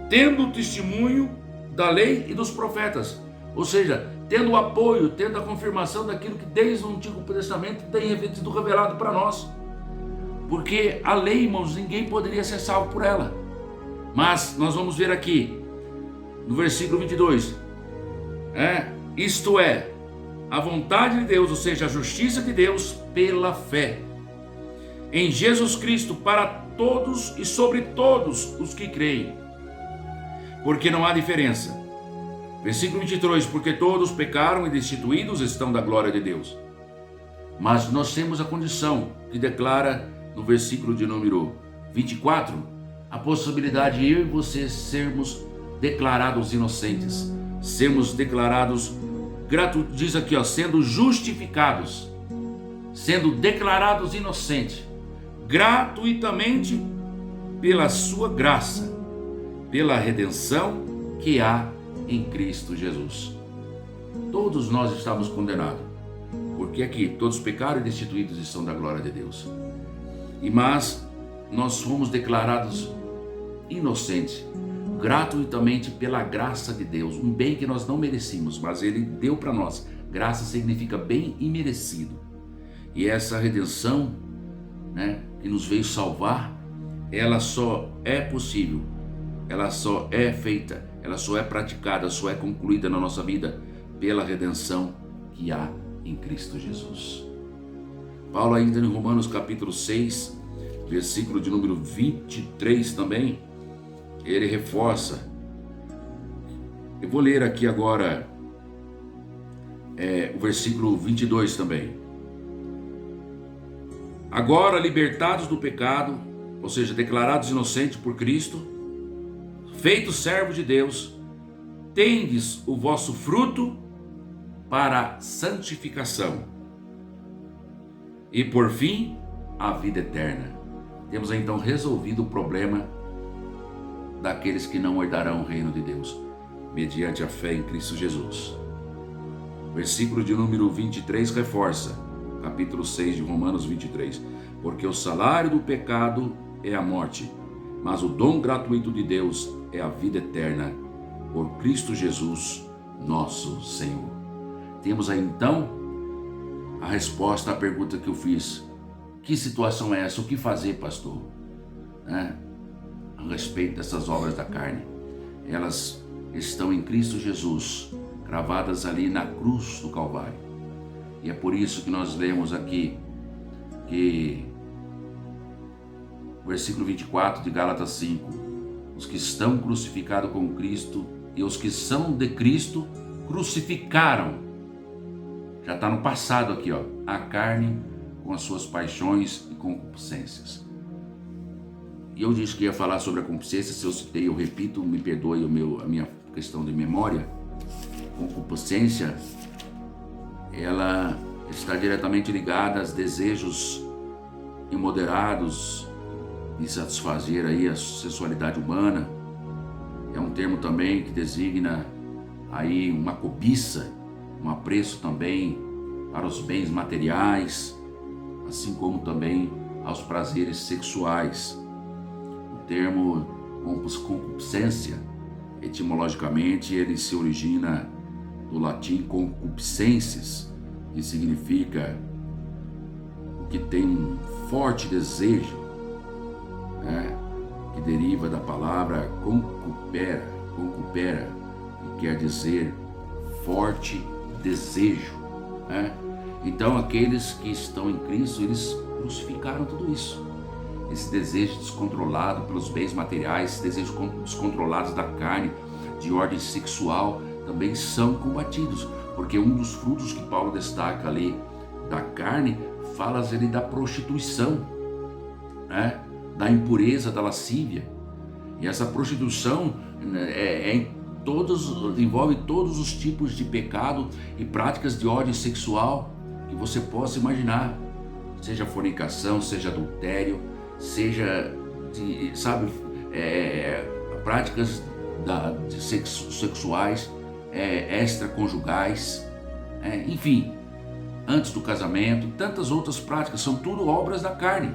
tendo o testemunho da lei e dos profetas, ou seja, tendo o apoio, tendo a confirmação daquilo que desde o Antigo Testamento tem sido revelado para nós. Porque a lei, irmãos, ninguém poderia ser salvo por ela. Mas nós vamos ver aqui, no versículo 22, isto é, a vontade de Deus, ou seja, a justiça de Deus pela fé em Jesus Cristo para todos e sobre todos os que creem, porque não há diferença. Versículo 23, porque todos pecaram e destituídos estão da glória de Deus. Mas nós temos a condição que declara no versículo de número 24, a possibilidade de eu e você sermos declarados inocentes, sermos declarados, diz aqui, ó, sendo justificados, sendo declarados inocentes, gratuitamente pela sua graça, pela redenção que há em Cristo Jesus. Todos nós estamos condenados, porque aqui todos pecaram e destituídos estão da glória de Deus. Mas nós fomos declarados inocentes, gratuitamente pela graça de Deus, um bem que nós não merecíamos, mas Ele deu para nós. Graça significa bem imerecido. E essa redenção, que nos veio salvar, ela só é possível, ela só é feita, ela só é praticada, só é concluída na nossa vida pela redenção que há em Cristo Jesus. Paulo ainda em Romanos capítulo 6, versículo de número 23 também, ele reforça. Eu vou ler aqui agora o versículo 22 também. Agora libertados do pecado, ou seja, declarados inocentes por Cristo, feitos servos de Deus, tendes o vosso fruto para a santificação e por fim a vida eterna. Temos então resolvido o problema daqueles que não herdarão o reino de Deus mediante a fé em Cristo Jesus. Versículo de número 23 reforça, capítulo 6 de Romanos 23. Porque o salário do pecado é a morte, mas o dom gratuito de Deus é a vida eterna, por Cristo Jesus, nosso Senhor. Temos aí então a resposta à pergunta que eu fiz. Que situação é essa? O que fazer, pastor? A respeito dessas obras da carne. Elas estão em Cristo Jesus, gravadas ali na cruz do Calvário. E é por isso que nós lemos aqui que o versículo 24 de Gálatas 5, os que estão crucificados com Cristo e os que são de Cristo crucificaram. Já está no passado aqui, ó, a carne com as suas paixões e concupiscências. E eu disse que ia falar sobre a concupiscência. Se eu citei, eu repito, me perdoe a minha questão de memória. Concupiscência, ela está diretamente ligada aos desejos imoderados de satisfazer aí a sexualidade humana. É um termo também que designa aí uma cobiça, um apreço também para os bens materiais, assim como também aos prazeres sexuais. O termo concupiscência, etimologicamente, ele se origina do latim concupiscensis, que significa o que tem um forte desejo, que deriva da palavra concupera, que quer dizer forte desejo. Então aqueles que estão em Cristo, eles crucificaram tudo isso. Esse desejo descontrolado pelos bens materiais, esse desejo descontrolados da carne, de ordem sexual, também são combatidos, porque um dos frutos que Paulo destaca ali da carne, fala ali da prostituição, da impureza, da lascívia. E essa prostituição envolve todos os tipos de pecado e práticas de ordem sexual que você possa imaginar, seja fornicação, seja adultério, seja práticas sexuais extraconjugais, enfim, antes do casamento, tantas outras práticas, são tudo obras da carne,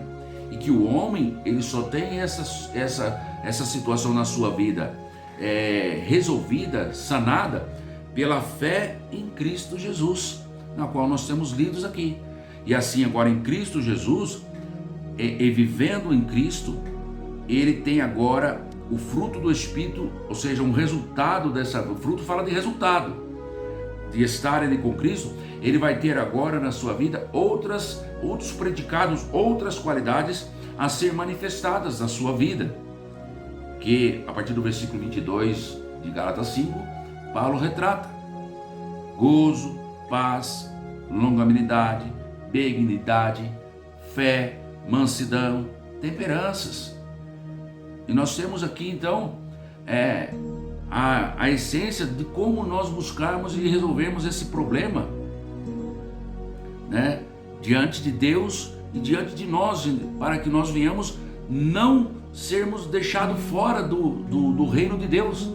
e que o homem ele só tem essa situação na sua vida resolvida, sanada pela fé em Cristo Jesus, na qual nós temos lidos aqui. E assim agora em Cristo Jesus, e vivendo em Cristo, ele tem agora o fruto do Espírito, ou seja, um resultado o fruto fala de resultado, de estar ele com Cristo. Ele vai ter agora na sua vida outros predicados, outras qualidades a ser manifestadas na sua vida, que a partir do versículo 22 de Gálatas 5, Paulo retrata: gozo, paz, longanimidade, benignidade, fé, mansidão, temperanças. E nós temos aqui então a essência de como nós buscarmos e resolvermos esse problema, diante de Deus e diante de nós, para que nós venhamos não sermos deixados fora do reino de Deus,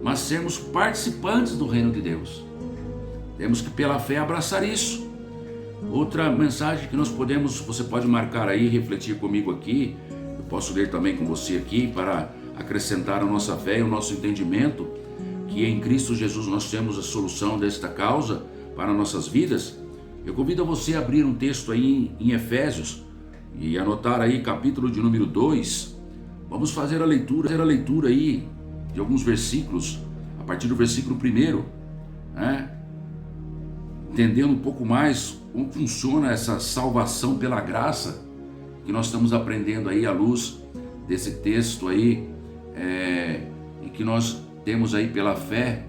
mas sermos participantes do reino de Deus. Temos que pela fé abraçar isso. Outra mensagem que você pode marcar aí, refletir comigo aqui, eu posso ler também com você aqui, para acrescentar a nossa fé e o nosso entendimento, que em Cristo Jesus nós temos a solução desta causa para nossas vidas. Eu convido você a abrir um texto aí em Efésios e anotar aí capítulo de número 2. Vamos fazer a leitura aí de alguns versículos, a partir do versículo 1, entendendo um pouco mais como funciona essa salvação pela graça, que nós estamos aprendendo aí à luz desse texto aí, e que nós temos aí pela fé,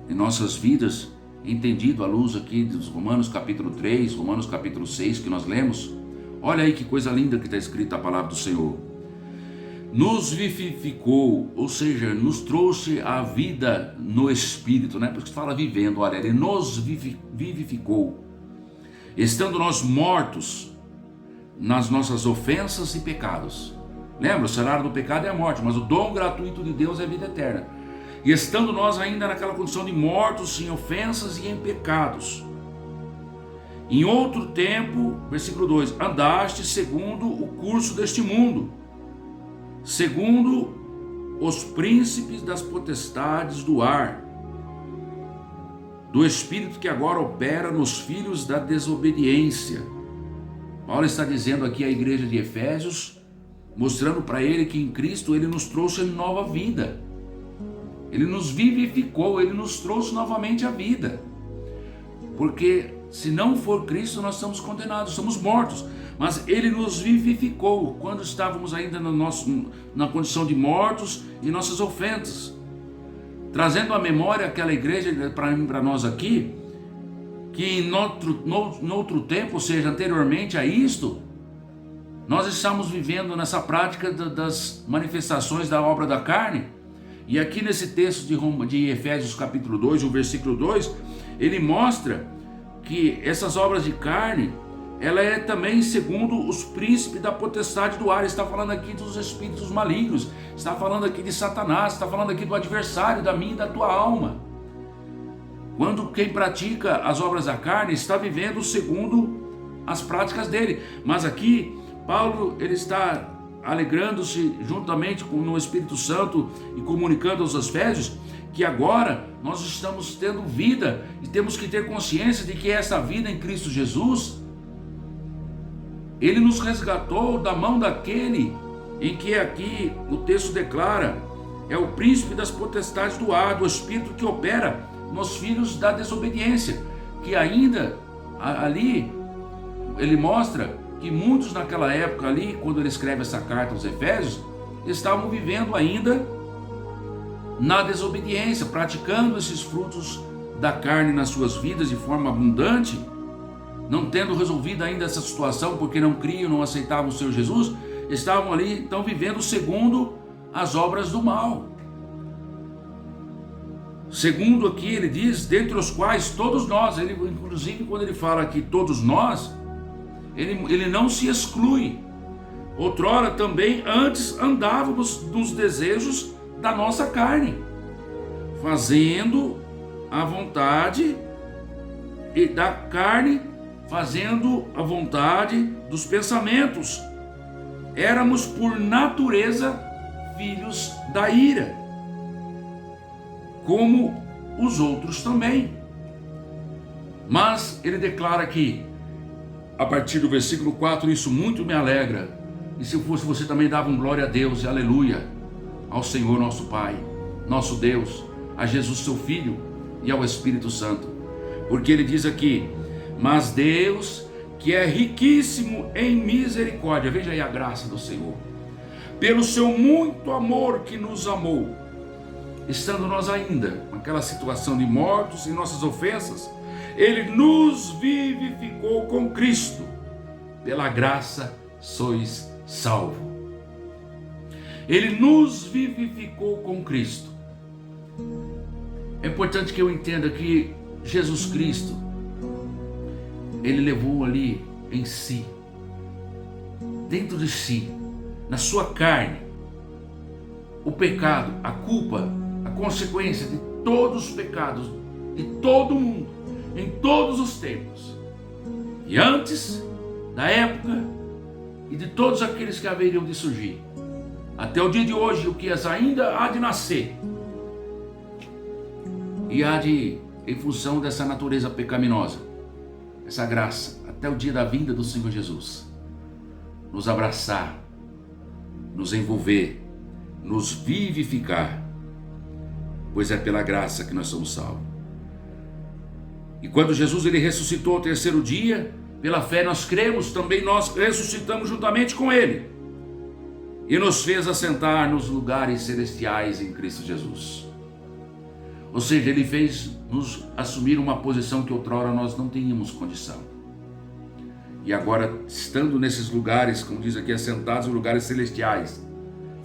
em nossas vidas, entendido à luz aqui dos Romanos capítulo 3, Romanos capítulo 6, que nós lemos. Olha aí que coisa linda que está escrita a palavra do Senhor. Nos vivificou, ou seja, nos trouxe a vida no Espírito, Por isso que fala vivendo, olha, ele nos vivificou, estando nós mortos nas nossas ofensas e pecados. Lembra, o salário do pecado é a morte, mas o dom gratuito de Deus é a vida eterna. E estando nós ainda naquela condição de mortos em ofensas e em pecados, em outro tempo, versículo 2, andaste segundo o curso deste mundo, segundo os príncipes das potestades do ar, do espírito que agora opera nos filhos da desobediência. Paulo está dizendo aqui à igreja de Efésios, mostrando para ele que em Cristo ele nos trouxe nova vida. Ele nos vivificou, ele nos trouxe novamente a vida. Porque se não for Cristo, nós estamos condenados, somos mortos. Mas ele nos vivificou quando estávamos ainda na condição de mortos e nossas ofensas. Trazendo à memória aquela igreja para nós aqui, que em outro tempo, ou seja, anteriormente a isto, nós estamos vivendo nessa prática das manifestações da obra da carne. E aqui nesse texto de Efésios capítulo 2, o versículo 2, ele mostra que essas obras de carne, ela é também segundo os príncipes da potestade do ar. Está falando aqui dos espíritos malignos, está falando aqui de Satanás, está falando aqui do adversário da minha e da tua alma. Quando quem pratica as obras da carne está vivendo segundo as práticas dele. Mas aqui Paulo ele está alegrando-se juntamente com o Espírito Santo e comunicando aos Efésios que agora nós estamos tendo vida e temos que ter consciência de que essa vida em Cristo Jesus, ele nos resgatou da mão daquele em que aqui o texto declara, é o príncipe das potestades do ar, do espírito que opera nos filhos da desobediência, que ainda ali ele mostra que muitos naquela época ali, quando ele escreve essa carta aos Efésios, estavam vivendo ainda na desobediência, praticando esses frutos da carne nas suas vidas de forma abundante, não tendo resolvido ainda essa situação, porque não criam, não aceitavam o Senhor Jesus, estavam ali então vivendo segundo as obras do mal. Segundo aqui ele diz, dentre os quais todos nós, ele, inclusive quando ele fala aqui todos nós, ele não se exclui. Outrora também antes andávamos nos desejos da nossa carne, fazendo a vontade e da carne, fazendo a vontade dos pensamentos. Éramos por natureza filhos da ira, como os outros também. Mas ele declara aqui, a partir do versículo 4, isso muito me alegra. E se fosse você também dava um glória a Deus e aleluia ao Senhor nosso Pai, nosso Deus, a Jesus seu Filho e ao Espírito Santo. Porque ele diz aqui, mas Deus, que é riquíssimo em misericórdia, veja aí a graça do Senhor, pelo seu muito amor que nos amou, estando nós ainda naquela situação de mortos em nossas ofensas, ele nos vivificou com Cristo, pela graça sois salvos. Ele nos vivificou com Cristo. É importante que eu entenda que Jesus Cristo, ele levou ali em si, dentro de si, na sua carne, o pecado, a culpa, a consequência de todos os pecados de todo mundo, em todos os tempos, e antes da época e de todos aqueles que haveriam de surgir, até o dia de hoje, o que ainda há de nascer, e há de, em função dessa natureza pecaminosa, essa graça, até o dia da vinda do Senhor Jesus, nos abraçar, nos envolver, nos vivificar, pois é pela graça que nós somos salvos. E quando Jesus ele ressuscitou ao terceiro dia, pela fé nós cremos, também nós ressuscitamos juntamente com ele, e nos fez assentar nos lugares celestiais em Cristo Jesus. Ou seja, ele fez nos assumir uma posição que outrora nós não tínhamos condição. E agora, estando nesses lugares, como diz aqui, assentados em lugares celestiais,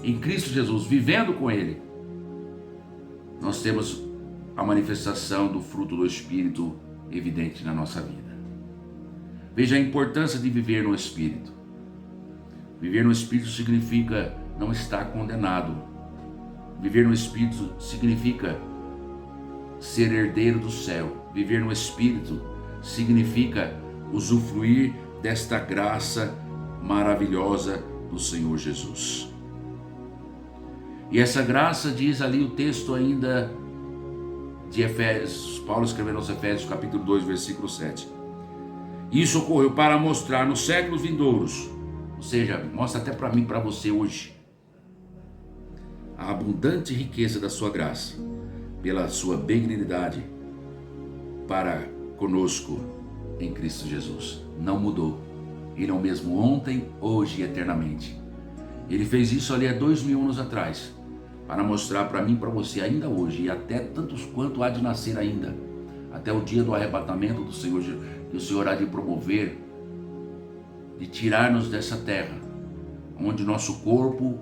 em Cristo Jesus, vivendo com ele, nós temos a manifestação do fruto do Espírito evidente na nossa vida. Veja a importância de viver no Espírito. Viver no Espírito significa não estar condenado. Viver no Espírito significa ser herdeiro do céu. Viver no Espírito significa usufruir desta graça maravilhosa do Senhor Jesus. E essa graça, diz ali o texto ainda de Efésios, Paulo escrevendo aos Efésios capítulo 2, versículo 7. Isso ocorreu para mostrar nos séculos vindouros, ou seja, mostra até para mim, para você hoje, a abundante riqueza da sua graça, pela sua benignidade para conosco em Cristo Jesus. Não mudou. Ele é o mesmo ontem, hoje e eternamente. Ele fez isso ali há 2000 anos atrás, para mostrar para mim e para você ainda hoje, e até tantos quanto há de nascer ainda, até o dia do arrebatamento do Senhor, que o Senhor há de promover, de tirar-nos dessa terra, onde nosso corpo,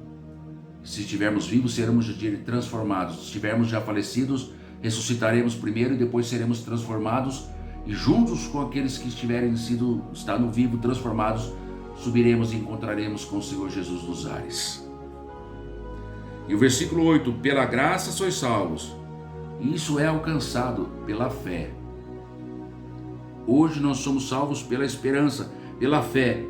se estivermos vivos, seremos transformados. Se estivermos já falecidos, ressuscitaremos primeiro e depois seremos transformados, e juntos com aqueles que estando vivo, transformados, subiremos e encontraremos com o Senhor Jesus nos ares. E o versículo 8, pela graça sois salvos. Isso é alcançado pela fé. Hoje nós somos salvos pela esperança, pela fé.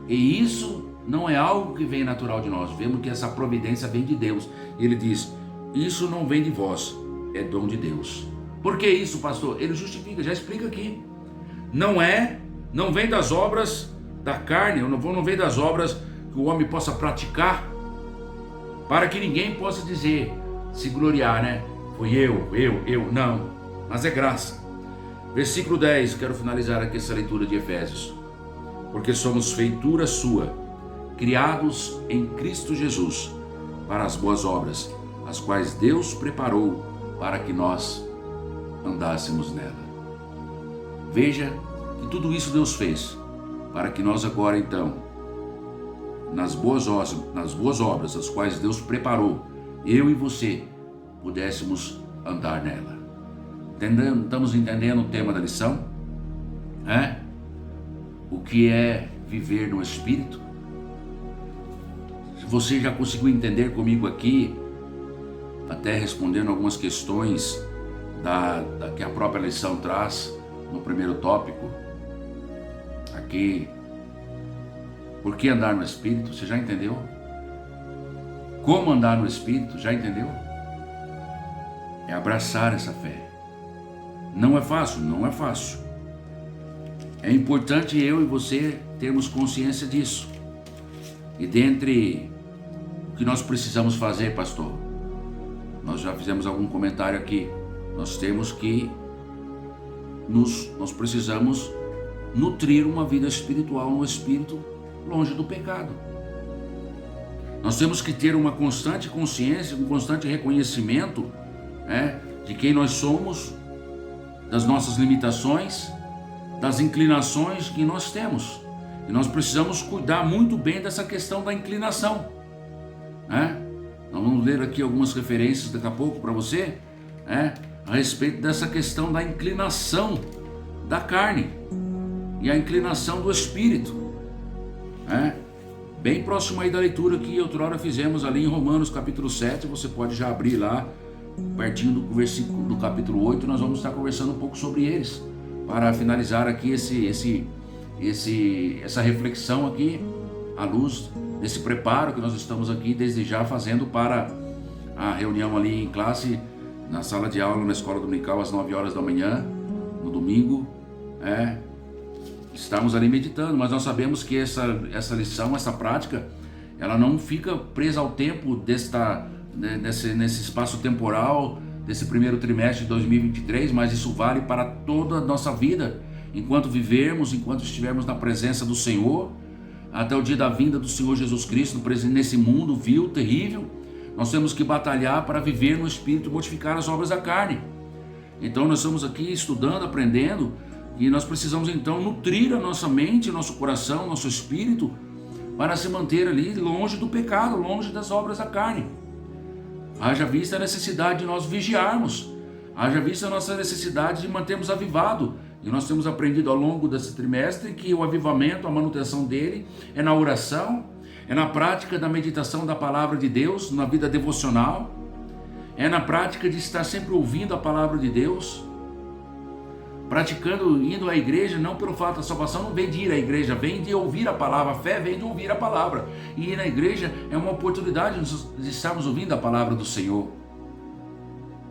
E isso não é algo que vem natural de nós. Vemos que essa providência vem de Deus. Ele diz, isso não vem de vós, é dom de Deus. Por que isso, pastor? Ele justifica, já explica aqui. Não vem das obras da carne, não vem das obras que o homem possa praticar, para que ninguém possa dizer, se gloriar, né? Foi eu, não, mas é graça. Versículo 10, quero finalizar aqui essa leitura de Efésios. Porque somos feitura sua, criados em Cristo Jesus, para as boas obras, as quais Deus preparou para que nós andássemos nela. Veja que tudo isso Deus fez, para que nós agora então, nas boas obras, as quais Deus preparou, eu e você, pudéssemos andar nela. Estamos entendendo o tema da lição? O que é viver no Espírito? Se você já conseguiu entender comigo aqui, até respondendo algumas questões que a própria lição traz no primeiro tópico, aqui, por que andar no Espírito? Você já entendeu? Como andar no Espírito? Já entendeu? É abraçar essa fé. Não é fácil? Não é fácil. É importante eu e você termos consciência disso. E dentre o que nós precisamos fazer, pastor, nós já fizemos algum comentário aqui. Nós precisamos nutrir uma vida espiritual no Espírito, longe do pecado. Nós temos que ter uma constante consciência, um constante reconhecimento de quem nós somos, das nossas limitações, das inclinações que nós temos. E nós precisamos cuidar muito bem dessa questão da inclinação. Nós vamos ler aqui algumas referências daqui a pouco para você, a respeito dessa questão da inclinação da carne e a inclinação do espírito. Bem próximo aí da leitura que outrora fizemos ali em Romanos capítulo 7, você pode já abrir lá, pertinho do versículo do capítulo 8, nós vamos estar conversando um pouco sobre eles, para finalizar aqui essa reflexão aqui, à luz desse preparo que nós estamos aqui desde já fazendo para a reunião ali em classe, na sala de aula, na escola dominical, às 9 horas da manhã, no domingo. Estamos ali meditando, mas nós sabemos que essa lição, essa prática, ela não fica presa ao tempo nesse espaço temporal, desse primeiro trimestre de 2023, mas isso vale para toda a nossa vida, enquanto vivermos, enquanto estivermos na presença do Senhor, até o dia da vinda do Senhor Jesus Cristo, nesse mundo vil, terrível. Nós temos que batalhar para viver no Espírito e mortificar as obras da carne. Então nós estamos aqui estudando, aprendendo, e nós precisamos então nutrir a nossa mente, nosso coração, nosso espírito, para se manter ali longe do pecado, longe das obras da carne. Haja vista a necessidade de nós vigiarmos, haja vista a nossa necessidade de mantermos avivado. E nós temos aprendido ao longo desse trimestre que o avivamento, a manutenção dele, é na oração, é na prática da meditação da palavra de Deus, na vida devocional, É na prática de estar sempre ouvindo a palavra de Deus, praticando, indo à igreja, não pelo fato da salvação, não vem de ir à igreja, vem de ouvir a palavra. A fé vem de ouvir a palavra. E ir na igreja é uma oportunidade de estarmos ouvindo a palavra do Senhor.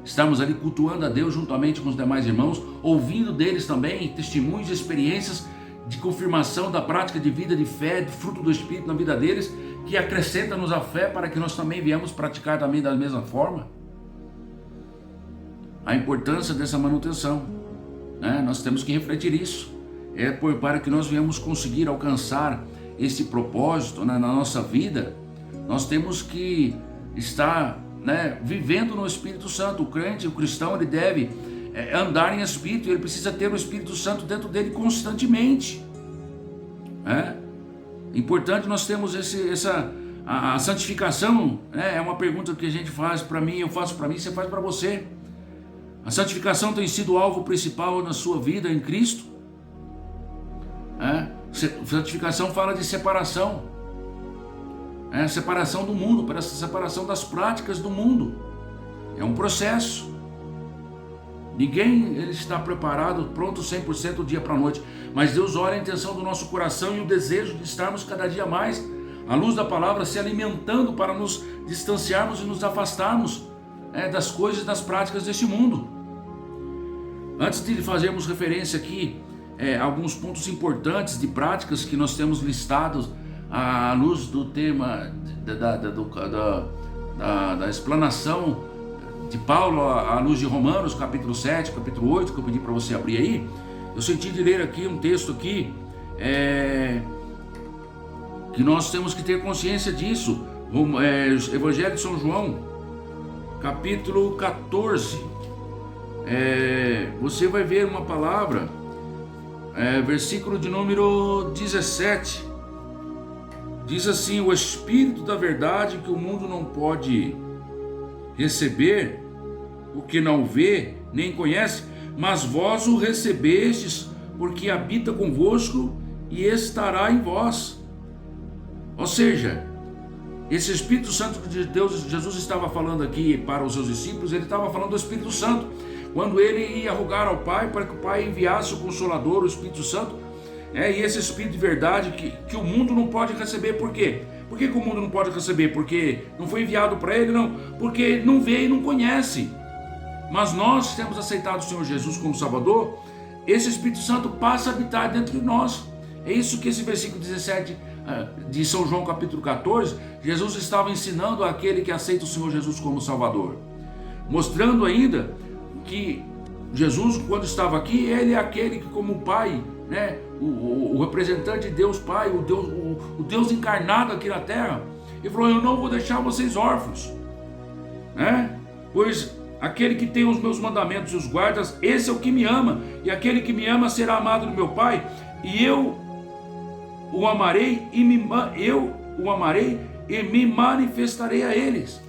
Estamos ali cultuando a Deus juntamente com os demais irmãos, ouvindo deles também testemunhos e experiências de confirmação da prática de vida de fé, de fruto do Espírito na vida deles, que acrescenta-nos a fé para que nós também viemos praticar também da mesma forma. A importância dessa manutenção, né? Nós temos que refletir isso, para que nós venhamos conseguir alcançar esse propósito, né, na nossa vida. Nós temos que estar, né, vivendo no Espírito Santo. O crente, o cristão, ele deve andar em Espírito, ele precisa ter o Espírito Santo dentro dele constantemente. É importante nós termos a santificação, né? É uma pergunta que a gente faz para mim, eu faço para mim, você faz para você. A santificação tem sido o alvo principal na sua vida em Cristo? Santificação fala de separação. Separação do mundo, para essa separação das práticas do mundo. É um processo. Ninguém ele está preparado, pronto 100% do dia para a noite. Mas Deus olha a intenção do nosso coração e o desejo de estarmos cada dia mais, à luz da palavra, se alimentando para nos distanciarmos e nos afastarmos das coisas e das práticas deste mundo. Antes de fazermos referência aqui a alguns pontos importantes de práticas que nós temos listados à luz do tema da explanação de Paulo à luz de Romanos, capítulo 7, capítulo 8, que eu pedi para você abrir aí, eu senti de ler aqui um texto aqui, que nós temos que ter consciência disso. Evangelho de São João, capítulo 14, você vai ver uma palavra, versículo de número 17, diz assim: o Espírito da verdade que o mundo não pode receber, o que não vê nem conhece, mas vós o recebestes, porque habita convosco e estará em vós. Ou seja, esse Espírito Santo de Deus, Jesus estava falando aqui para os seus discípulos, ele estava falando do Espírito Santo, quando ele ia rogar ao Pai para que o Pai enviasse o Consolador, o Espírito Santo, e esse Espírito de verdade que o mundo não pode receber. Por quê? Por que o mundo não pode receber? Porque não foi enviado para ele? Não, porque não vê e não conhece. Mas nós temos aceitado o Senhor Jesus como Salvador, esse Espírito Santo passa a habitar dentro de nós. É isso que esse versículo 17 de São João capítulo 14, Jesus estava ensinando àquele que aceita o Senhor Jesus como Salvador, mostrando ainda que Jesus, quando estava aqui, ele é aquele que, como Pai, né, o representante de Deus Pai, o Deus encarnado aqui na terra, ele falou: eu não vou deixar vocês órfãos, né? Pois aquele que tem os meus mandamentos e os guardas, esse é o que me ama, e aquele que me ama será amado do meu Pai, e eu o amarei e me manifestarei a eles.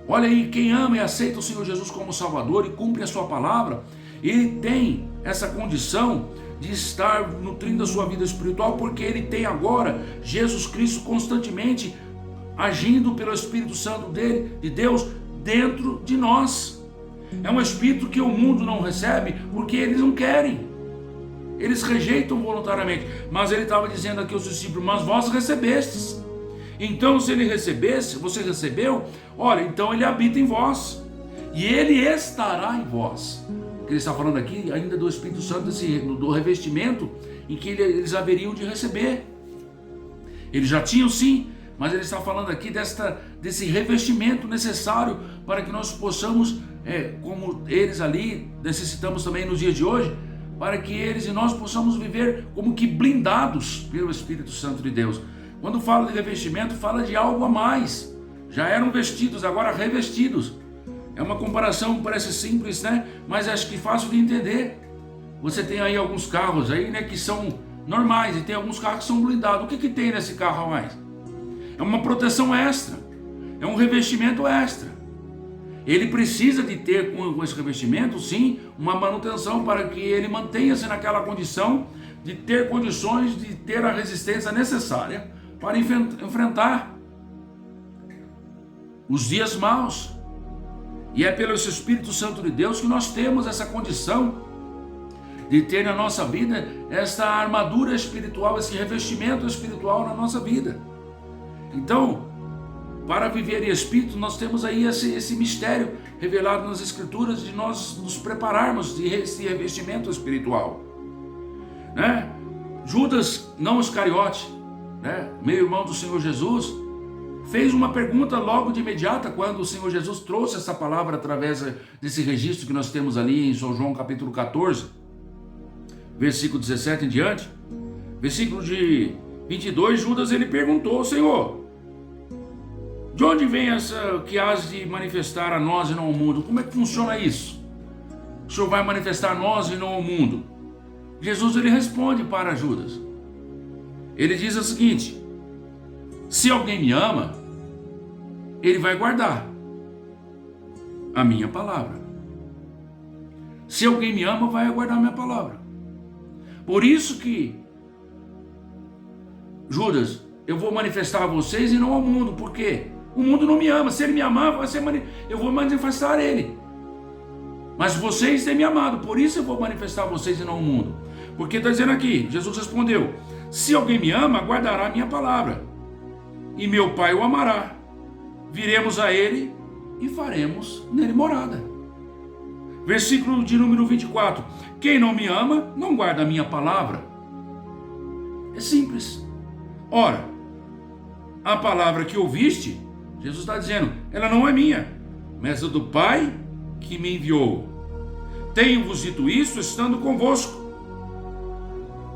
Olha aí, quem ama e aceita o Senhor Jesus como Salvador e cumpre a sua palavra, ele tem essa condição de estar nutrindo a sua vida espiritual, porque ele tem agora Jesus Cristo constantemente agindo pelo Espírito Santo dele, de Deus, dentro de nós. É um Espírito que o mundo não recebe porque eles não querem. Eles rejeitam voluntariamente. Mas ele estava dizendo aqui aos discípulos: mas vós recebestes. Então, se ele recebesse, você recebeu, olha, então ele habita em vós, e ele estará em vós. Ele está falando aqui ainda do Espírito Santo, do revestimento em que eles haveriam de receber. Eles já tinham sim, mas ele está falando aqui desse revestimento necessário para que nós possamos, como eles ali necessitamos também nos dias de hoje, para que eles e nós possamos viver como que blindados pelo Espírito Santo de Deus. Quando fala de revestimento, fala de algo a mais. Já eram vestidos, agora revestidos. É uma comparação, parece simples, né? Mas acho que fácil de entender. Você tem aí alguns carros aí, né, que são normais, e tem alguns carros que são blindados. O que tem nesse carro a mais? É uma proteção extra. É um revestimento extra. Ele precisa de ter com esse revestimento, sim, uma manutenção para que ele mantenha-se naquela condição de ter condições de ter a resistência necessária para enfrentar os dias maus, E é pelo Espírito Santo de Deus que nós temos essa condição de ter na nossa vida essa armadura espiritual, esse revestimento espiritual na nossa vida. Então, para viver em Espírito, nós temos aí esse mistério revelado nas Escrituras de nós nos prepararmos de esse revestimento espiritual, né? Judas, não Iscariote, né, meio irmão do Senhor Jesus, fez uma pergunta logo de imediata quando o Senhor Jesus trouxe essa palavra através desse registro que nós temos ali em São João capítulo 14, versículo 17 em diante. Versículo de 22, Judas ele perguntou: Senhor, de onde vem essa que has de manifestar a nós e não ao mundo? Como é que funciona isso? O Senhor vai manifestar a nós e não ao mundo? Jesus ele responde para Judas. Ele diz o seguinte: se alguém me ama, ele vai guardar a minha palavra. Se alguém me ama, vai guardar a minha palavra. Por isso que, Judas, eu vou manifestar a vocês e não ao mundo. Por quê? O mundo não me ama. Se ele me amar, eu vou manifestar a ele. Mas vocês têm me amado, por isso eu vou manifestar a vocês e não ao mundo. Porque está dizendo aqui, Jesus respondeu: se alguém me ama, guardará a minha palavra, e meu Pai o amará. Viremos a ele e faremos nele morada. Versículo de número 24. Quem não me ama, não guarda a minha palavra. É simples. Ora, a palavra que ouviste, Jesus está dizendo, ela não é minha, mas é do Pai que me enviou. Tenho-vos dito isso estando convosco.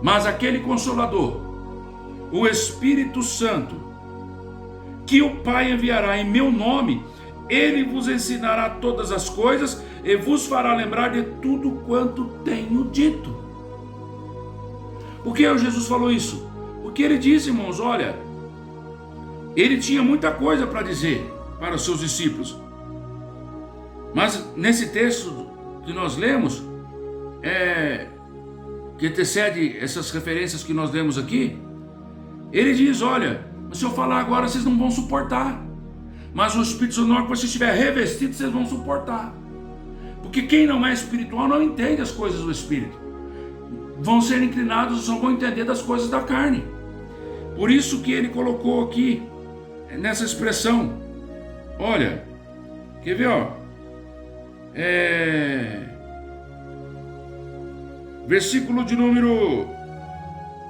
Mas aquele Consolador, o Espírito Santo, que o Pai enviará em meu nome, ele vos ensinará todas as coisas e vos fará lembrar de tudo quanto tenho dito. Por que Jesus falou isso? Porque ele disse, irmãos, olha, ele tinha muita coisa para dizer para os seus discípulos. Mas nesse texto que nós lemos, que antecede essas referências que nós lemos aqui, ele diz, olha, se eu falar agora vocês não vão suportar, mas o Espírito Santo, na hora que você estiver revestido, vocês vão suportar. Porque quem não é espiritual não entende as coisas do Espírito. Vão ser inclinados, só vão entender das coisas da carne. Por isso que ele colocou aqui, nessa expressão, olha, quer ver, ó, versículo de número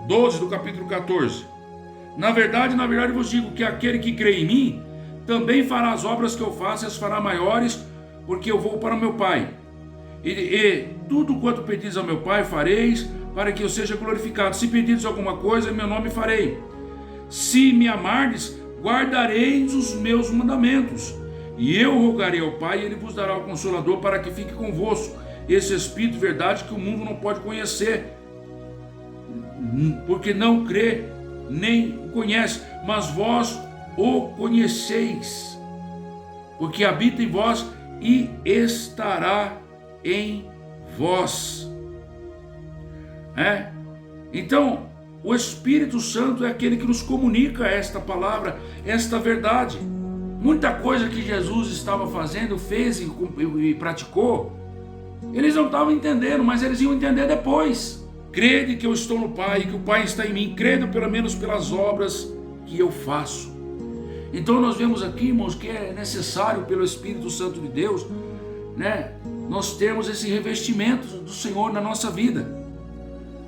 12 do capítulo 14. Na verdade vos digo que aquele que crê em mim, também fará as obras que eu faço, e as fará maiores, porque eu vou para o meu Pai. E tudo quanto pedis ao meu Pai fareis, para que eu seja glorificado. Se pedires alguma coisa, em meu nome farei. Se me amardes, guardareis os meus mandamentos. E eu rogarei ao Pai, e ele vos dará o Consolador, para que fique convosco esse Espírito de verdade que o mundo não pode conhecer, porque não crê nem o conhece, mas vós o conheceis, porque habita em vós e estará em vós. Então, o Espírito Santo é aquele que nos comunica esta palavra, esta verdade. Muita coisa que Jesus estava fazendo, fez e praticou, eles não estavam entendendo, mas eles iam entender depois. Crede que eu estou no Pai, que o Pai está em mim, crede pelo menos pelas obras que eu faço. Então nós vemos aqui, irmãos, que é necessário pelo Espírito Santo de Deus, nós termos esse revestimento do Senhor na nossa vida.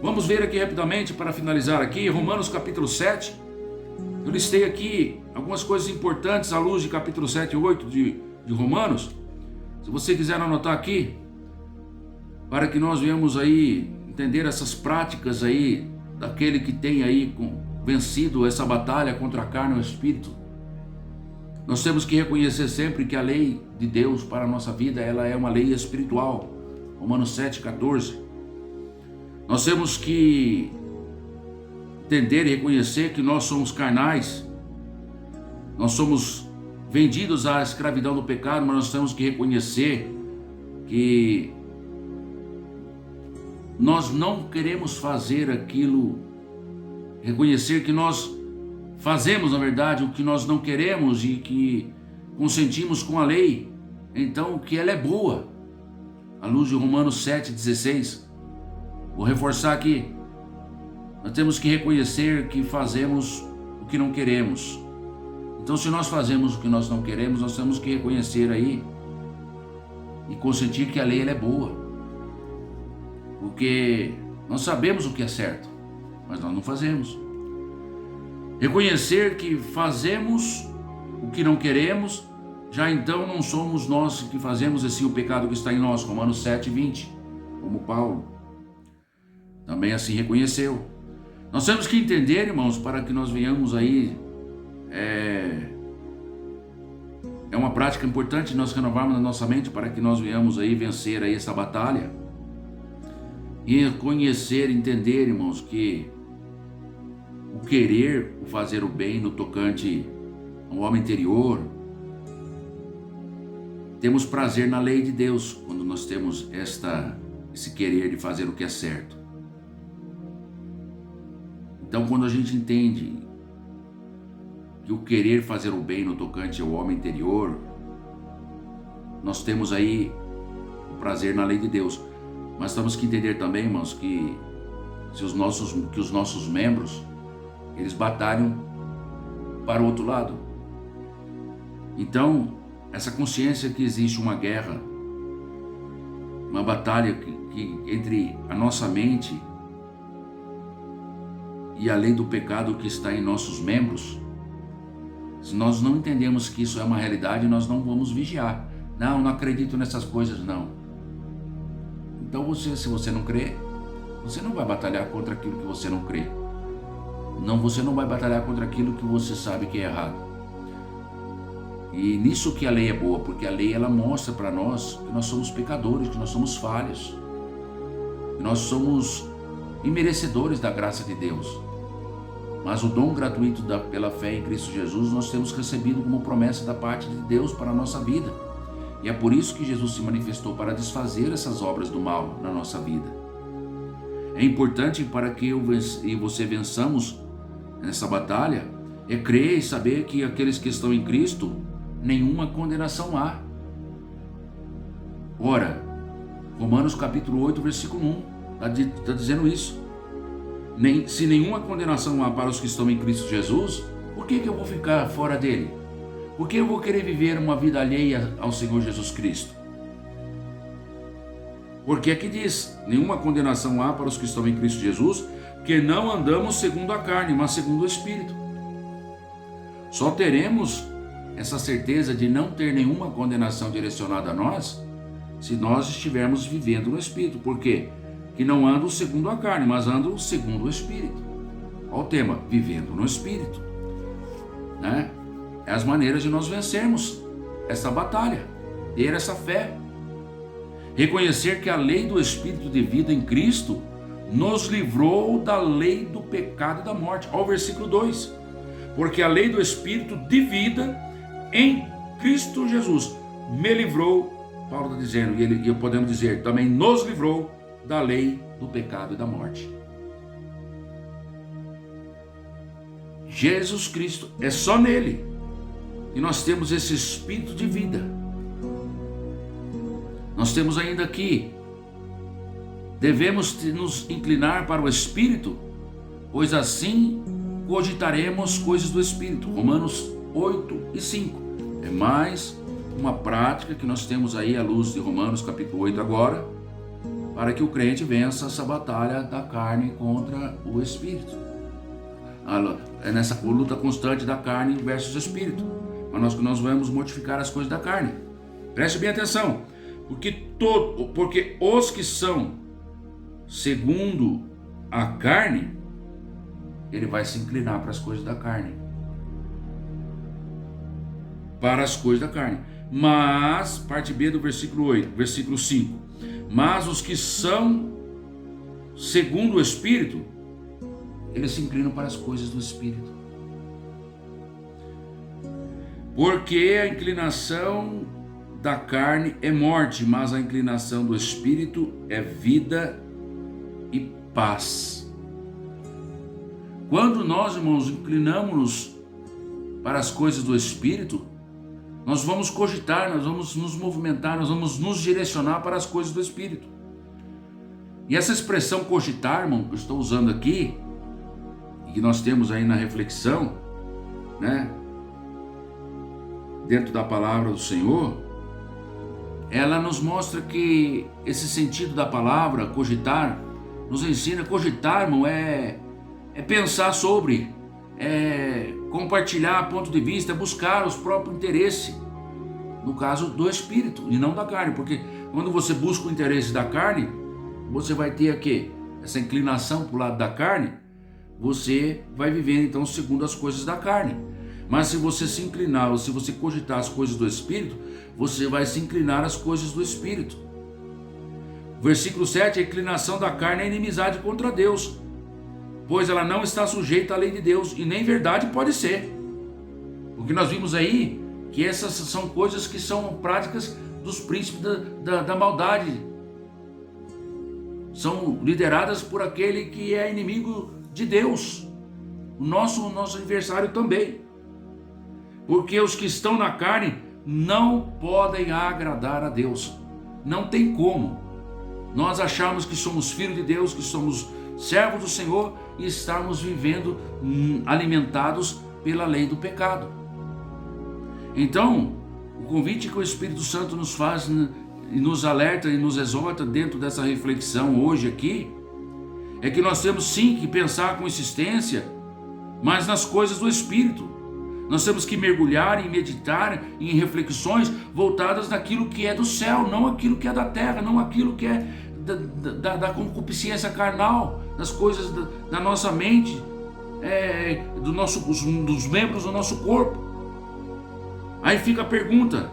Vamos ver aqui rapidamente, para finalizar aqui, Romanos capítulo 7. Eu listei aqui algumas coisas importantes à luz de capítulo 7 e 8 de Romanos. Se você quiser anotar aqui, para que nós venhamos aí entender essas práticas aí, daquele que tem aí vencido essa batalha contra a carne e o Espírito. Nós temos que reconhecer sempre que a lei de Deus para a nossa vida, ela é uma lei espiritual. Romanos 7,14. Nós temos que entender e reconhecer que nós somos carnais. Nós somos vendidos à escravidão do pecado, mas nós temos que reconhecer que nós não queremos fazer aquilo, reconhecer que nós fazemos, na verdade, o que nós não queremos e que consentimos com a lei, então que ela é boa, à luz de Romanos 7,16. Vou reforçar aqui, nós temos que reconhecer que fazemos o que não queremos. Então, se nós fazemos o que nós não queremos, nós temos que reconhecer aí e consentir que a lei ela é boa, porque nós sabemos o que é certo, mas nós não fazemos. Reconhecer que fazemos o que não queremos, já então não somos nós que fazemos assim o pecado que está em nós, Romanos 7,20, como Paulo também assim reconheceu. Nós temos que entender, irmãos, para que nós venhamos aí, é uma prática importante nós renovarmos na nossa mente para que nós venhamos aí vencer aí essa batalha e conhecer, entender, irmãos, que o querer, o fazer o bem no tocante ao homem interior, temos prazer na lei de Deus quando nós temos esse querer de fazer o que é certo. Então, quando a gente entende que o querer fazer o bem no tocante ao homem interior, nós temos aí o prazer na lei de Deus. Mas temos que entender também, irmãos, que os nossos membros, eles batalham para o outro lado. Então, essa consciência que existe uma guerra, uma batalha que entre a nossa mente e a lei do pecado que está em nossos membros, se nós não entendemos que isso é uma realidade, nós não vamos vigiar. Não acredito nessas coisas, não. Então se você não crê, você não vai batalhar contra aquilo que você não crê. Você não vai batalhar contra aquilo que você sabe que é errado. E nisso que a lei é boa, porque a lei ela mostra para nós que nós somos pecadores, que nós somos falhos, que nós somos imerecedores da graça de Deus. Mas o dom gratuito pela fé em Cristo Jesus nós temos recebido como promessa da parte de Deus para a nossa vida. E é por isso que Jesus se manifestou para desfazer essas obras do mal na nossa vida. É importante para que eu e você vençamos nessa batalha, é crer e saber que aqueles que estão em Cristo, nenhuma condenação há. Ora, Romanos capítulo 8, versículo 1, está dizendo isso. Se nenhuma condenação há para os que estão em Cristo Jesus, por que eu vou ficar fora dele? Por que eu vou querer viver uma vida alheia ao Senhor Jesus Cristo? Porque aqui diz, nenhuma condenação há para os que estão em Cristo Jesus, que não andamos segundo a carne, mas segundo o Espírito. Só teremos essa certeza de não ter nenhuma condenação direcionada a nós, se nós estivermos vivendo no Espírito. Por quê? Que não ando segundo a carne, mas ando segundo o Espírito. Olha o tema, vivendo no Espírito, né? É as maneiras de nós vencermos essa batalha, ter essa fé, reconhecer que a lei do Espírito de vida em Cristo nos livrou da lei do pecado e da morte. Olha o versículo 2, porque a lei do Espírito de vida em Cristo Jesus me livrou, Paulo está dizendo, e podemos dizer, também nos livrou da lei do pecado e da morte. Jesus Cristo, é só nele que nós temos esse espírito de vida. Nós temos ainda aqui, devemos nos inclinar para o Espírito, pois assim cogitaremos coisas do Espírito. Romanos 8 e 5. É mais uma prática que nós temos aí à luz de Romanos capítulo 8 agora, para que o crente vença essa batalha da carne contra o Espírito. É nessa luta constante da carne versus o Espírito. Mas nós vamos mortificar as coisas da carne. Preste bem atenção, porque os que são segundo a carne, ele vai se inclinar para as coisas da carne. Para as coisas da carne. Mas, parte B do versículo 5. Mas os que são segundo o Espírito, eles se inclinam para as coisas do Espírito. Porque a inclinação da carne é morte, mas a inclinação do Espírito é vida e paz. Quando nós, irmãos, inclinamos-nos para as coisas do Espírito, nós vamos cogitar, nós vamos nos movimentar, nós vamos nos direcionar para as coisas do Espírito. E essa expressão cogitar, irmão, que eu estou usando aqui, e que nós temos aí na reflexão, né, dentro da palavra do Senhor, ela nos mostra que esse sentido da palavra, cogitar, nos ensina. Cogitar, irmão, é pensar sobre, é compartilhar ponto de vista, é buscar os próprios interesses, no caso do Espírito e não da carne, porque quando você busca o interesse da carne, você vai ter aqui essa inclinação para o lado da carne, você vai viver então segundo as coisas da carne. Mas se você se inclinar, ou se você cogitar as coisas do Espírito, você vai se inclinar às coisas do Espírito. Versículo 7, a inclinação da carne é inimizade contra Deus, pois ela não está sujeita à lei de Deus, e nem verdade pode ser. O que nós vimos aí, que essas são coisas que são práticas dos príncipes da maldade, são lideradas por aquele que é inimigo de Deus, o nosso adversário também. Porque os que estão na carne não podem agradar a Deus. Não tem como nós acharmos que somos filhos de Deus, que somos servos do Senhor e estarmos vivendo alimentados pela lei do pecado. Então, o convite que o Espírito Santo nos faz e nos alerta e nos exorta dentro dessa reflexão hoje aqui, é que nós temos sim que pensar com insistência, mas nas coisas do Espírito. Nós temos que mergulhar e meditar em reflexões voltadas naquilo que é do céu, não aquilo que é da terra, não aquilo que é da concupiscência carnal, das coisas da nossa mente, dos membros do nosso corpo. Aí fica a pergunta: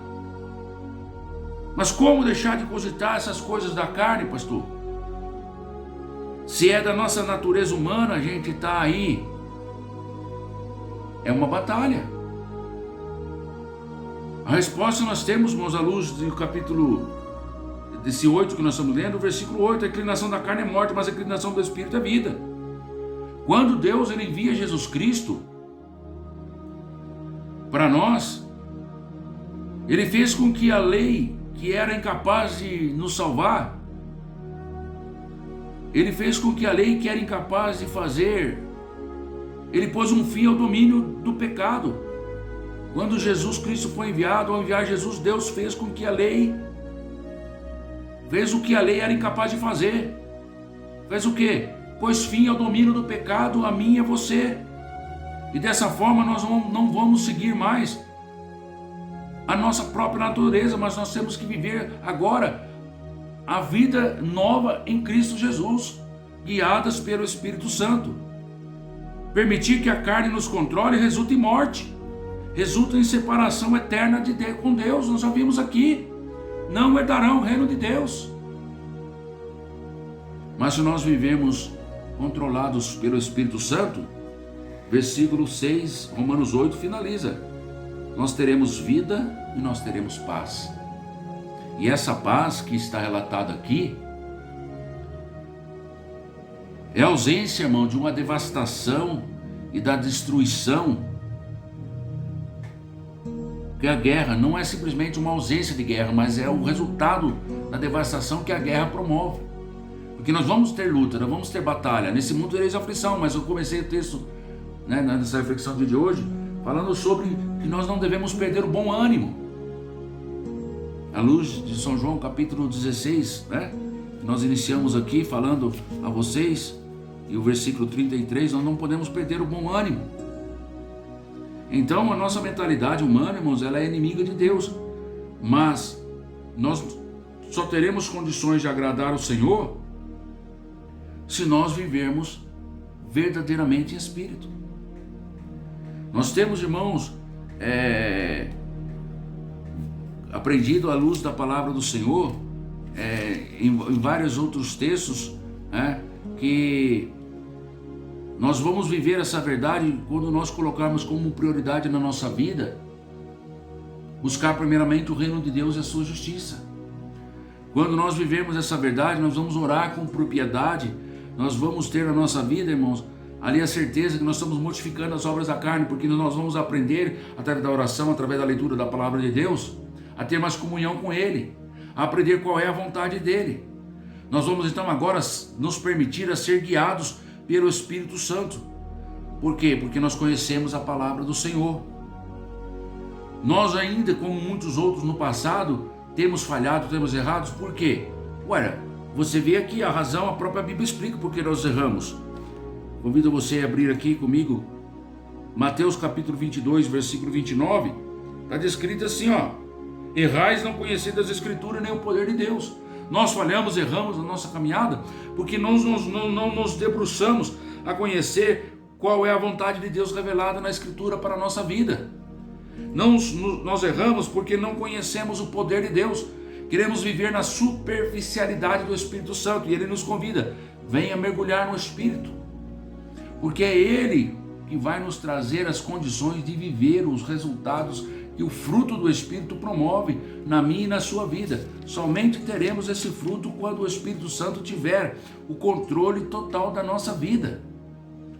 mas como deixar de cogitar essas coisas da carne, pastor? Se é da nossa natureza humana, a gente está aí. É uma batalha. A resposta nós temos, irmãos, à luz do capítulo desse 8 que nós estamos lendo, o versículo 8, a inclinação da carne é morte, mas a inclinação do Espírito é vida. Quando Deus ele envia Jesus Cristo para nós, ele fez com que a lei, que era incapaz de nos salvar, ele fez com que a lei que era incapaz de fazer, ele pôs um fim ao domínio do pecado. Quando Jesus Cristo foi enviado, ao enviar Jesus, Deus fez com que a lei, fez o que a lei era incapaz de fazer. Fez o quê? Pôs fim ao domínio do pecado, a mim e a você. E dessa forma nós não vamos seguir mais a nossa própria natureza, mas nós temos que viver agora a vida nova em Cristo Jesus, guiadas pelo Espírito Santo. Permitir que a carne nos controle resulta em morte, resulta em separação eterna com Deus. Nós já vimos aqui, não herdarão o reino de Deus. Mas se nós vivemos controlados pelo Espírito Santo, versículo 6, Romanos 8 finaliza: nós teremos vida e nós teremos paz. E essa paz que está relatada aqui é a ausência, irmão, de uma devastação e da destruição. Porque a guerra não é simplesmente uma ausência de guerra, mas é o resultado da devastação que a guerra promove. Porque nós vamos ter luta, nós vamos ter batalha. Nesse mundo tereis aflição, mas eu comecei o texto, né, nessa reflexão de hoje, falando sobre que nós não devemos perder o bom ânimo. À luz de São João, capítulo 16, né? Nós iniciamos aqui falando a vocês, e o versículo 33, nós não podemos perder o bom ânimo. Então a nossa mentalidade humana, irmãos, ela é inimiga de Deus, mas nós só teremos condições de agradar o Senhor se nós vivermos verdadeiramente em espírito. Nós temos, irmãos, aprendido à luz da palavra do Senhor, em vários outros textos, que nós vamos viver essa verdade quando nós colocarmos como prioridade na nossa vida buscar primeiramente o reino de Deus e a sua justiça. Quando nós vivermos essa verdade, nós vamos orar com propriedade, nós vamos ter na nossa vida, irmãos, ali a certeza que nós estamos mortificando as obras da carne, porque nós vamos aprender, através da oração, através da leitura da palavra de Deus, a ter mais comunhão com Ele, a aprender qual é a vontade dEle. Nós vamos então agora nos permitir a ser guiados pelo Espírito Santo. Por quê? Porque nós conhecemos a palavra do Senhor. Nós ainda, como muitos outros no passado, temos falhado, temos errado. Por quê? Olha, você vê aqui a razão, a própria Bíblia explica por que nós erramos. Convido você a abrir aqui comigo Mateus capítulo 22, versículo 29. Está descrito assim, ó: errais não conhecendo as Escrituras nem o poder de Deus. Nós falhamos, erramos na nossa caminhada, porque nós não nos debruçamos a conhecer qual é a vontade de Deus revelada na Escritura para a nossa vida. Nós erramos porque não conhecemos o poder de Deus. Queremos viver na superficialidade do Espírito Santo, e Ele nos convida: venha mergulhar no Espírito, porque é Ele que vai nos trazer as condições de viver os resultados que o fruto do Espírito promove na minha e na sua vida. Somente teremos esse fruto quando o Espírito Santo tiver o controle total da nossa vida.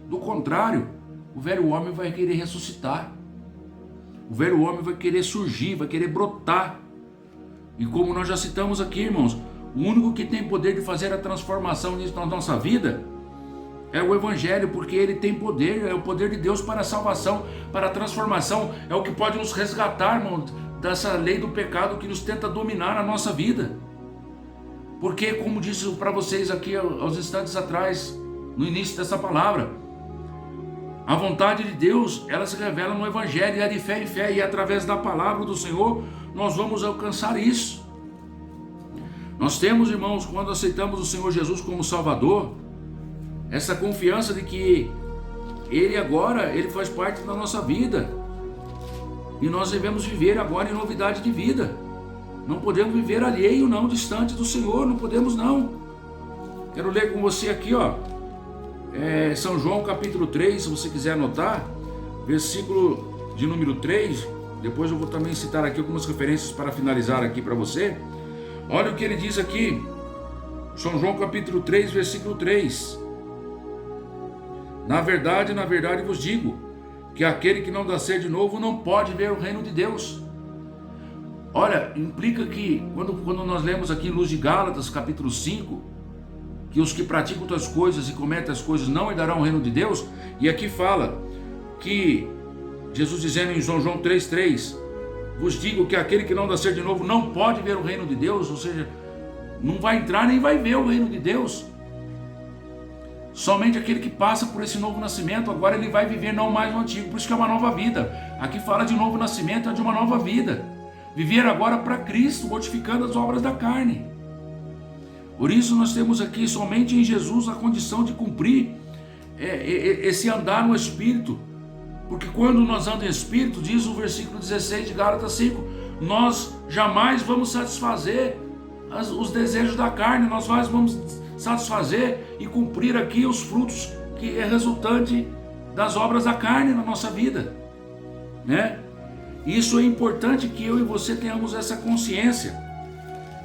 Do contrário, o velho homem vai querer ressuscitar, o velho homem vai querer surgir, vai querer brotar. E como nós já citamos aqui, irmãos, o único que tem poder de fazer a transformação nisso na nossa vida é o Evangelho, porque ele tem poder, é o poder de Deus para a salvação, para a transformação, é o que pode nos resgatar, irmão, dessa lei do pecado que nos tenta dominar a nossa vida. Porque, como disse para vocês aqui aos instantes atrás, no início dessa palavra, a vontade de Deus, ela se revela no Evangelho, e é de fé em fé, e através da palavra do Senhor, nós vamos alcançar isso. Nós temos, irmãos, quando aceitamos o Senhor Jesus como Salvador, essa confiança de que Ele agora, Ele faz parte da nossa vida, e nós devemos viver agora em novidade de vida. Não podemos viver alheio, não, distante do Senhor, não podemos não. Quero ler com você aqui, ó, São João capítulo 3, se você quiser anotar, versículo de número 3, depois eu vou também citar aqui algumas referências para finalizar aqui para você. Olha o que ele diz aqui, São João capítulo 3, versículo 3. Na verdade vos digo, que aquele que não nascer de novo não pode ver o reino de Deus. Olha, implica que, quando nós lemos aqui em Luz de Gálatas, capítulo 5, que os que praticam tais coisas e cometem as coisas não herdarão o reino de Deus, e aqui fala que, Jesus dizendo em São João 3,3, vos digo que aquele que não nascer de novo não pode ver o reino de Deus, ou seja, não vai entrar nem vai ver o reino de Deus. Somente aquele que passa por esse novo nascimento, agora ele vai viver não mais no antigo, por isso que é uma nova vida. Aqui fala de novo nascimento, é de uma nova vida. Viver agora para Cristo, mortificando as obras da carne. Por isso nós temos aqui somente em Jesus a condição de cumprir esse andar no Espírito. Porque quando nós andamos em Espírito, diz o versículo 16 de Gálatas 5, nós jamais vamos satisfazer os desejos da carne, nós vamos satisfazer e cumprir aqui os frutos que é resultante das obras da carne na nossa vida, né? Isso é importante que eu e você tenhamos essa consciência.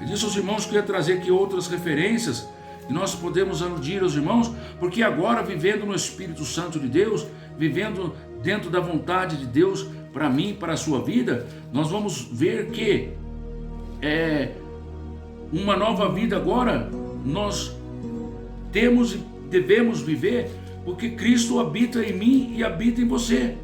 Eu disse aos irmãos que eu ia trazer aqui outras referências e nós podemos aludir aos irmãos, porque agora, vivendo no Espírito Santo de Deus, vivendo dentro da vontade de Deus para mim, para a sua vida, nós vamos ver que uma nova vida agora nós temos e devemos viver, porque Cristo habita em mim e habita em você.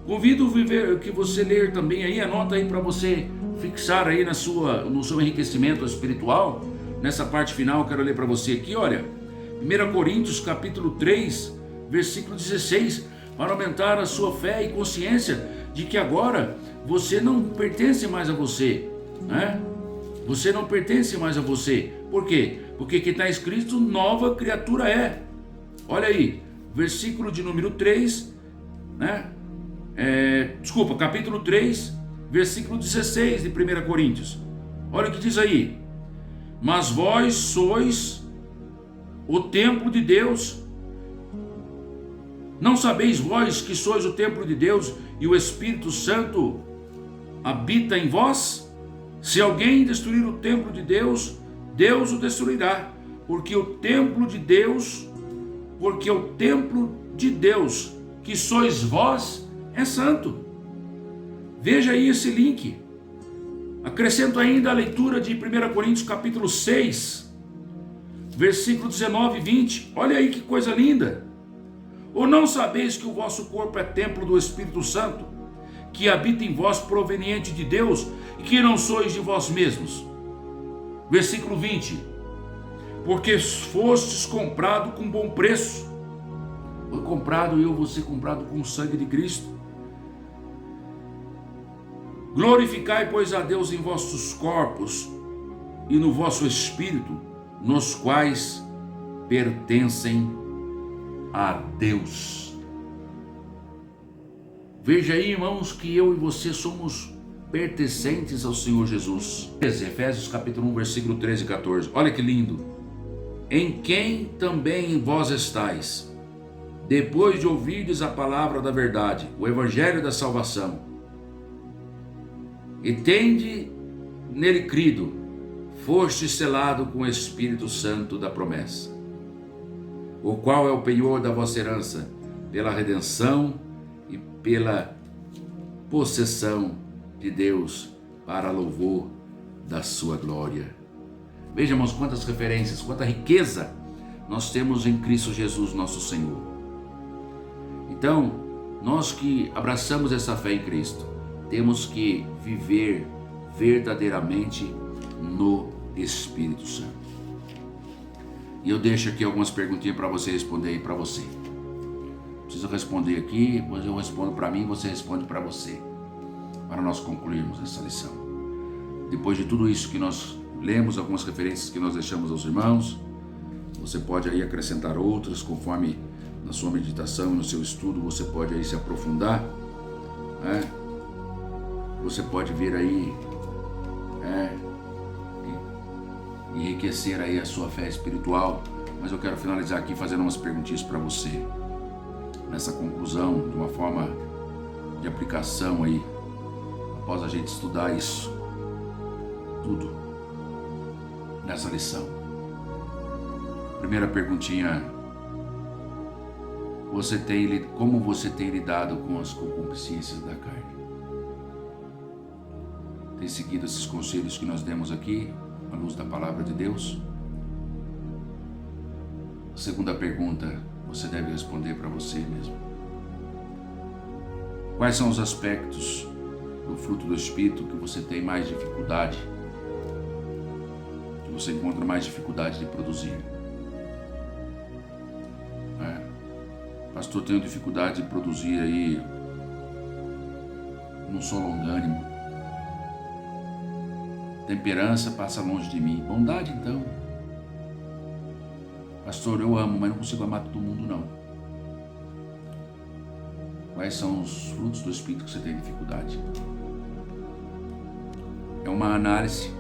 Convido que você ler também aí, anota aí para você fixar aí no seu enriquecimento espiritual. Nessa parte final eu quero ler para você aqui, olha, 1 Coríntios capítulo 3, versículo 16, para aumentar a sua fé e consciência de que agora você não pertence mais a você, né? Você não pertence mais a você. Por quê? Porque que está escrito, nova criatura é. Olha aí, versículo de número 3, né? Capítulo 3, versículo 16 de 1 Coríntios. Olha o que diz aí. Mas vós sois o templo de Deus. Não sabeis vós que sois o templo de Deus e o Espírito Santo habita em vós? Se alguém destruir o templo de Deus, Deus o destruirá, porque o templo de Deus porque o templo de Deus, que sois vós, é santo. Veja aí esse link. Acrescento ainda a leitura de 1 Coríntios capítulo 6, versículo 19 e 20. Olha aí que coisa linda. Ou não sabeis que o vosso corpo é templo do Espírito Santo, que habita em vós, proveniente de Deus, e que não sois de vós mesmos? Versículo 20. Porque fostes comprado com bom preço. Foi comprado, eu vou ser comprado com o sangue de Cristo. Glorificai, pois, a Deus em vossos corpos e no vosso espírito, nos quais pertencem a Deus. Veja aí, irmãos, que eu e você somos pertencentes ao Senhor Jesus. Efésios capítulo 1, versículo 13 e 14. Olha que lindo. Em quem também vós estáis, depois de ouvirdes a palavra da verdade, o evangelho da salvação, e tende nele crido, foste selado com o Espírito Santo da promessa, o qual é o penhor da vossa herança, pela redenção e pela possessão de Deus, para louvor da sua glória. Veja, irmãos, quantas referências, quanta riqueza nós temos em Cristo Jesus, nosso Senhor. Então, nós que abraçamos essa fé em Cristo, temos que viver verdadeiramente no Espírito Santo. E eu deixo aqui algumas perguntinhas para você responder aí para você. Preciso responder aqui, depois eu respondo para mim e você responde para você, para nós concluirmos essa lição. Depois de tudo isso que nós lemos, algumas referências que nós deixamos aos irmãos, você pode aí acrescentar outras, conforme na sua meditação, no seu estudo, você pode aí se aprofundar, né? Você pode vir aí enriquecer aí a sua fé espiritual, mas eu quero finalizar aqui fazendo umas perguntinhas para você, nessa conclusão, de uma forma de aplicação aí, após a gente estudar isso tudo nessa lição. Primeira perguntinha: como você tem lidado com as concupiscências da carne? Tem seguido esses conselhos que nós demos aqui, à luz da palavra de Deus? A segunda pergunta, você deve responder para você mesmo. Quais são os aspectos do fruto do Espírito que você tem mais dificuldade, que você encontra mais dificuldade de produzir? Pastor, tenho dificuldade de produzir aí, não sou longânimo. Temperança passa longe de mim. Bondade, então. Pastor, eu amo, mas não consigo amar todo mundo, não. Quais são os frutos do Espírito que você tem dificuldade? É uma análise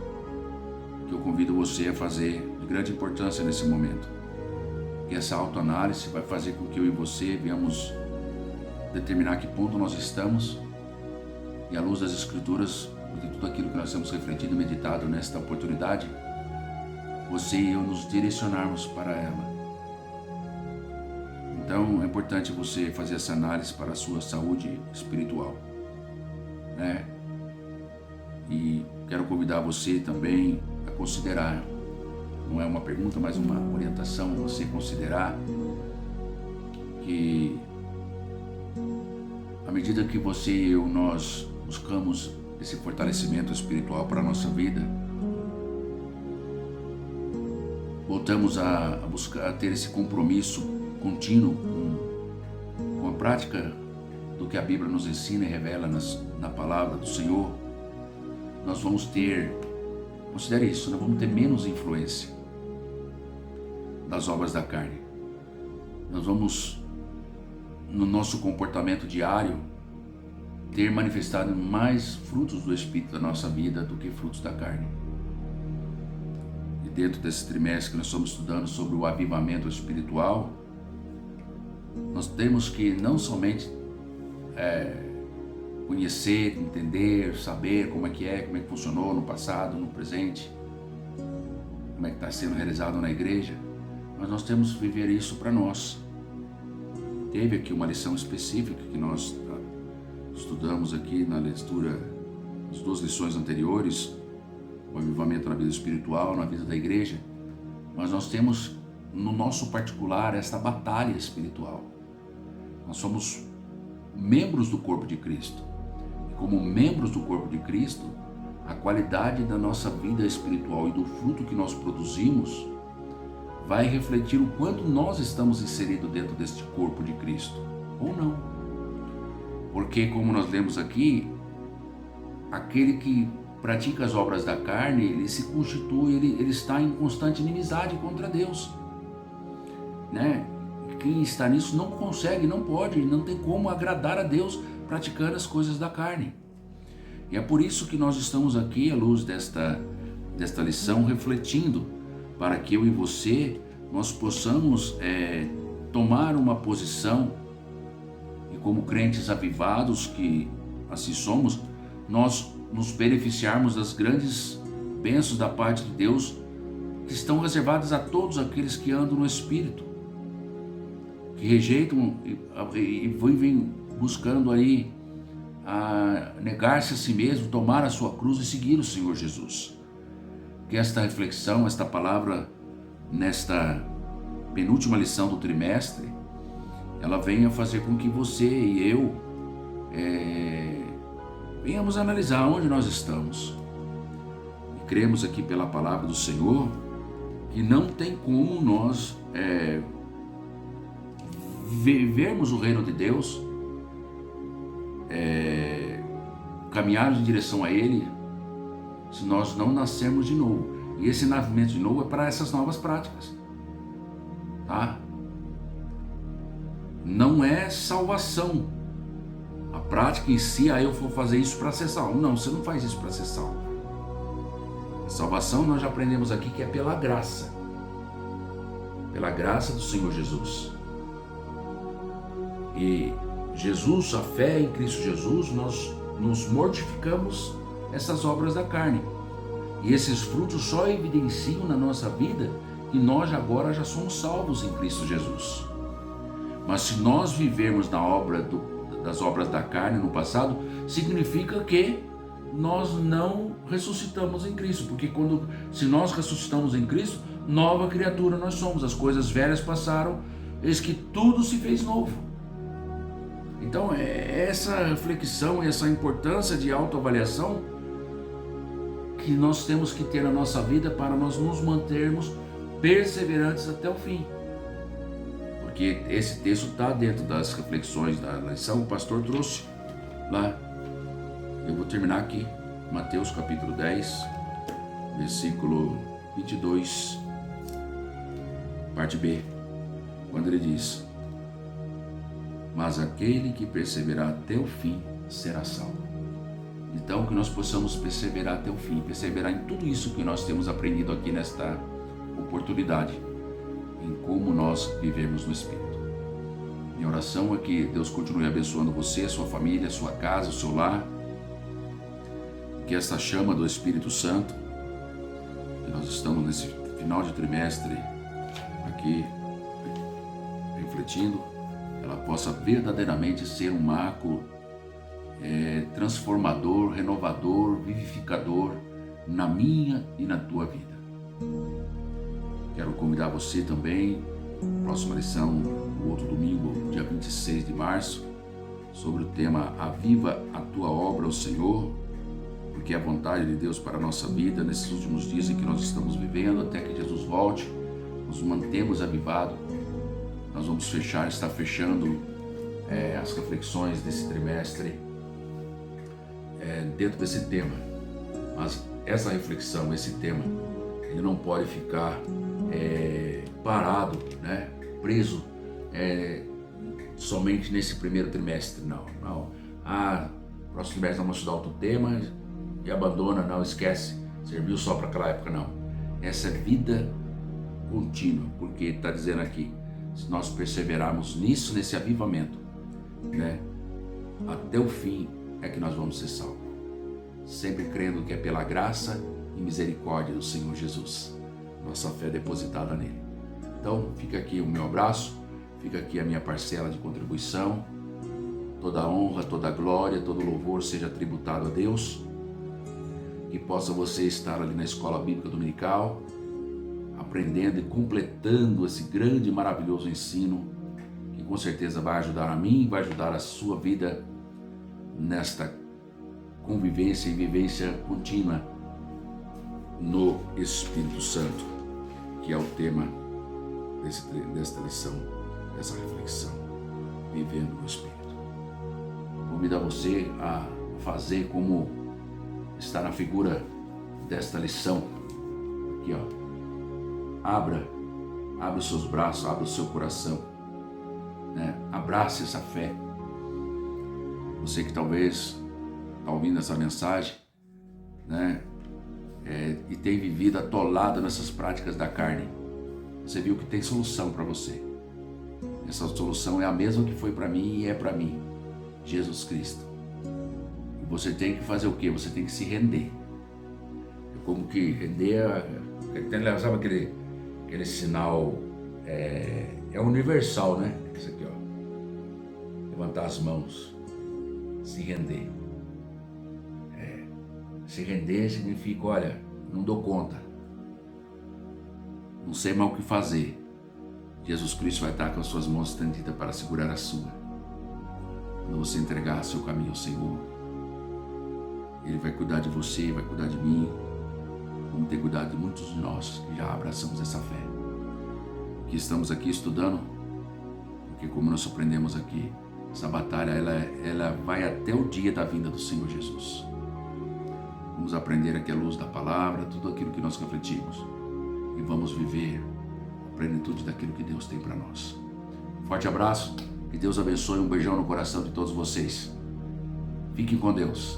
que eu convido você a fazer, de grande importância nesse momento. E essa autoanálise vai fazer com que eu e você venhamos determinar que ponto nós estamos, e à luz das Escrituras, de tudo aquilo que nós temos refletido e meditado nesta oportunidade, você e eu nos direcionarmos para ela. Então é importante você fazer essa análise para a sua saúde espiritual, né? E quero convidar você também a considerar, não é uma pergunta, mas uma orientação, você considerar que à medida que você e eu nós buscamos esse fortalecimento espiritual para a nossa vida, voltamos a buscar, a ter esse compromisso contínuo com a prática do que a Bíblia nos ensina e revela na palavra do Senhor, nós vamos ter, considere isso, nós vamos ter menos influência das obras da carne. Nós vamos, no nosso comportamento diário, ter manifestado mais frutos do Espírito da nossa vida do que frutos da carne. E dentro desse trimestre que nós estamos estudando sobre o avivamento espiritual, nós temos que não somente conhecer, entender, saber como é que funcionou no passado, no presente, como é que está sendo realizado na igreja, mas nós temos que viver isso para nós. teve aqui uma lição específica que nós estudamos aqui na leitura, as 2 lições anteriores, o avivamento na vida espiritual, na vida da igreja, mas nós temos no nosso particular esta batalha espiritual. Nós somos membros do corpo de Cristo. E como membros do corpo de Cristo, a qualidade da nossa vida espiritual e do fruto que nós produzimos vai refletir o quanto nós estamos inseridos dentro deste corpo de Cristo, ou não. Porque, como nós lemos aqui, aquele que pratica as obras da carne, ele se constitui, ele está em constante inimizade contra Deus, né? Quem está nisso não consegue, não pode, não tem como agradar a Deus praticando as coisas da carne. E é por isso que nós estamos aqui, à luz desta lição, refletindo, para que eu e você, nós possamos tomar uma posição, e como crentes avivados que assim somos, nós nos beneficiarmos das grandes bênçãos da parte de Deus, que estão reservadas a todos aqueles que andam no Espírito, que rejeitam e vivem buscando aí a negar-se a si mesmo, tomar a sua cruz e seguir o Senhor Jesus. Que esta reflexão, esta palavra, nesta penúltima lição do trimestre, ela venha fazer com que você e eu venhamos analisar onde nós estamos. E cremos aqui pela palavra do Senhor que não tem como nós vivermos o reino de Deus, caminharmos em direção a Ele, se nós não nascermos de novo. E esse nascimento de novo é para essas novas práticas, tá? Não é salvação. A prática em si, eu vou fazer isso para ser salvo. Não, você não faz isso para ser salvo. A salvação nós já aprendemos aqui que é pela graça. Pela graça do Senhor Jesus. E Jesus, a fé em Cristo Jesus, nós nos mortificamos essas obras da carne. E esses frutos só evidenciam na nossa vida que nós agora já somos salvos em Cristo Jesus. Mas se nós vivermos na obra das obras da carne no passado, significa que nós não ressuscitamos em Cristo. Porque se nós ressuscitamos em Cristo, nova criatura nós somos. As coisas velhas passaram, eis que tudo se fez novo. Então essa reflexão e essa importância de autoavaliação que nós temos que ter na nossa vida para nós nos mantermos perseverantes até o fim. Porque esse texto está dentro das reflexões da lição, o pastor trouxe lá. Eu vou terminar aqui, Mateus capítulo 10, versículo 22, parte B, quando ele diz: mas aquele que perseverar até o fim será salvo. Então, que nós possamos perseverar até o fim, perseverar em tudo isso que nós temos aprendido aqui nesta oportunidade, em como nós vivemos no Espírito. Minha oração é que Deus continue abençoando você, a sua família, a sua casa, o seu lar, que essa chama do Espírito Santo, que nós estamos nesse final de trimestre aqui refletindo, ela possa verdadeiramente ser um marco transformador, renovador, vivificador na minha e na tua vida. Quero convidar você também, próxima lição, no outro domingo, dia 26 de março, sobre o tema Aviva a tua obra, o Senhor, porque é a vontade de Deus para a nossa vida nesses últimos dias em que nós estamos vivendo, até que Jesus volte, nos mantemos avivados. Nós vamos estar fechando as reflexões desse trimestre dentro desse tema. Mas essa reflexão, esse tema, ele não pode ficar parado, né? Preso somente nesse primeiro trimestre, não. Próximo trimestre vamos estudar outro tema e abandona, não, esquece, serviu só para aquela época, não. Essa é vida contínua, porque está dizendo aqui, se nós perseverarmos nisso, nesse avivamento, né, até o fim é que nós vamos ser salvos. Sempre crendo que é pela graça e misericórdia do Senhor Jesus. Nossa fé é depositada nele. Então, fica aqui o meu abraço, Fica aqui a minha parcela de contribuição. Toda a honra, toda a glória, todo o louvor seja tributado a Deus. Que possa você estar ali na escola bíblica dominical, aprendendo e completando esse grande e maravilhoso ensino, que com certeza vai ajudar a mim, vai ajudar a sua vida nesta convivência e vivência contínua no Espírito Santo, que é o tema desta lição, dessa reflexão, vivendo no Espírito. Convido a você a fazer como está na figura desta lição, aqui ó, abra os seus braços, abra o seu coração, né? Abrace essa fé. Você que talvez está ouvindo essa mensagem, né? E tem vivido atolado nessas práticas da carne, você viu que tem solução para você. Essa solução é a mesma que foi para mim e é para mim, Jesus Cristo. E você tem que fazer o quê? Você tem que se render. Como que render, sabe aquele sinal, é universal, né? Isso aqui, ó. Levantar as mãos, se render. Se render significa, olha, não dou conta, não sei mais o que fazer. Jesus Cristo vai estar com as suas mãos estendidas para segurar a sua. Quando você entregar seu caminho ao Senhor, Ele vai cuidar de você, vai cuidar de mim, como tem cuidado de muitos de nós que já abraçamos essa fé. Que estamos aqui estudando, porque como nós aprendemos aqui, essa batalha ela vai até o dia da vinda do Senhor Jesus. Vamos aprender aqui à luz da palavra, tudo aquilo que nós refletimos, e vamos viver a plenitude daquilo que Deus tem para nós. Forte abraço, que Deus abençoe, um beijão no coração de todos vocês. Fiquem com Deus.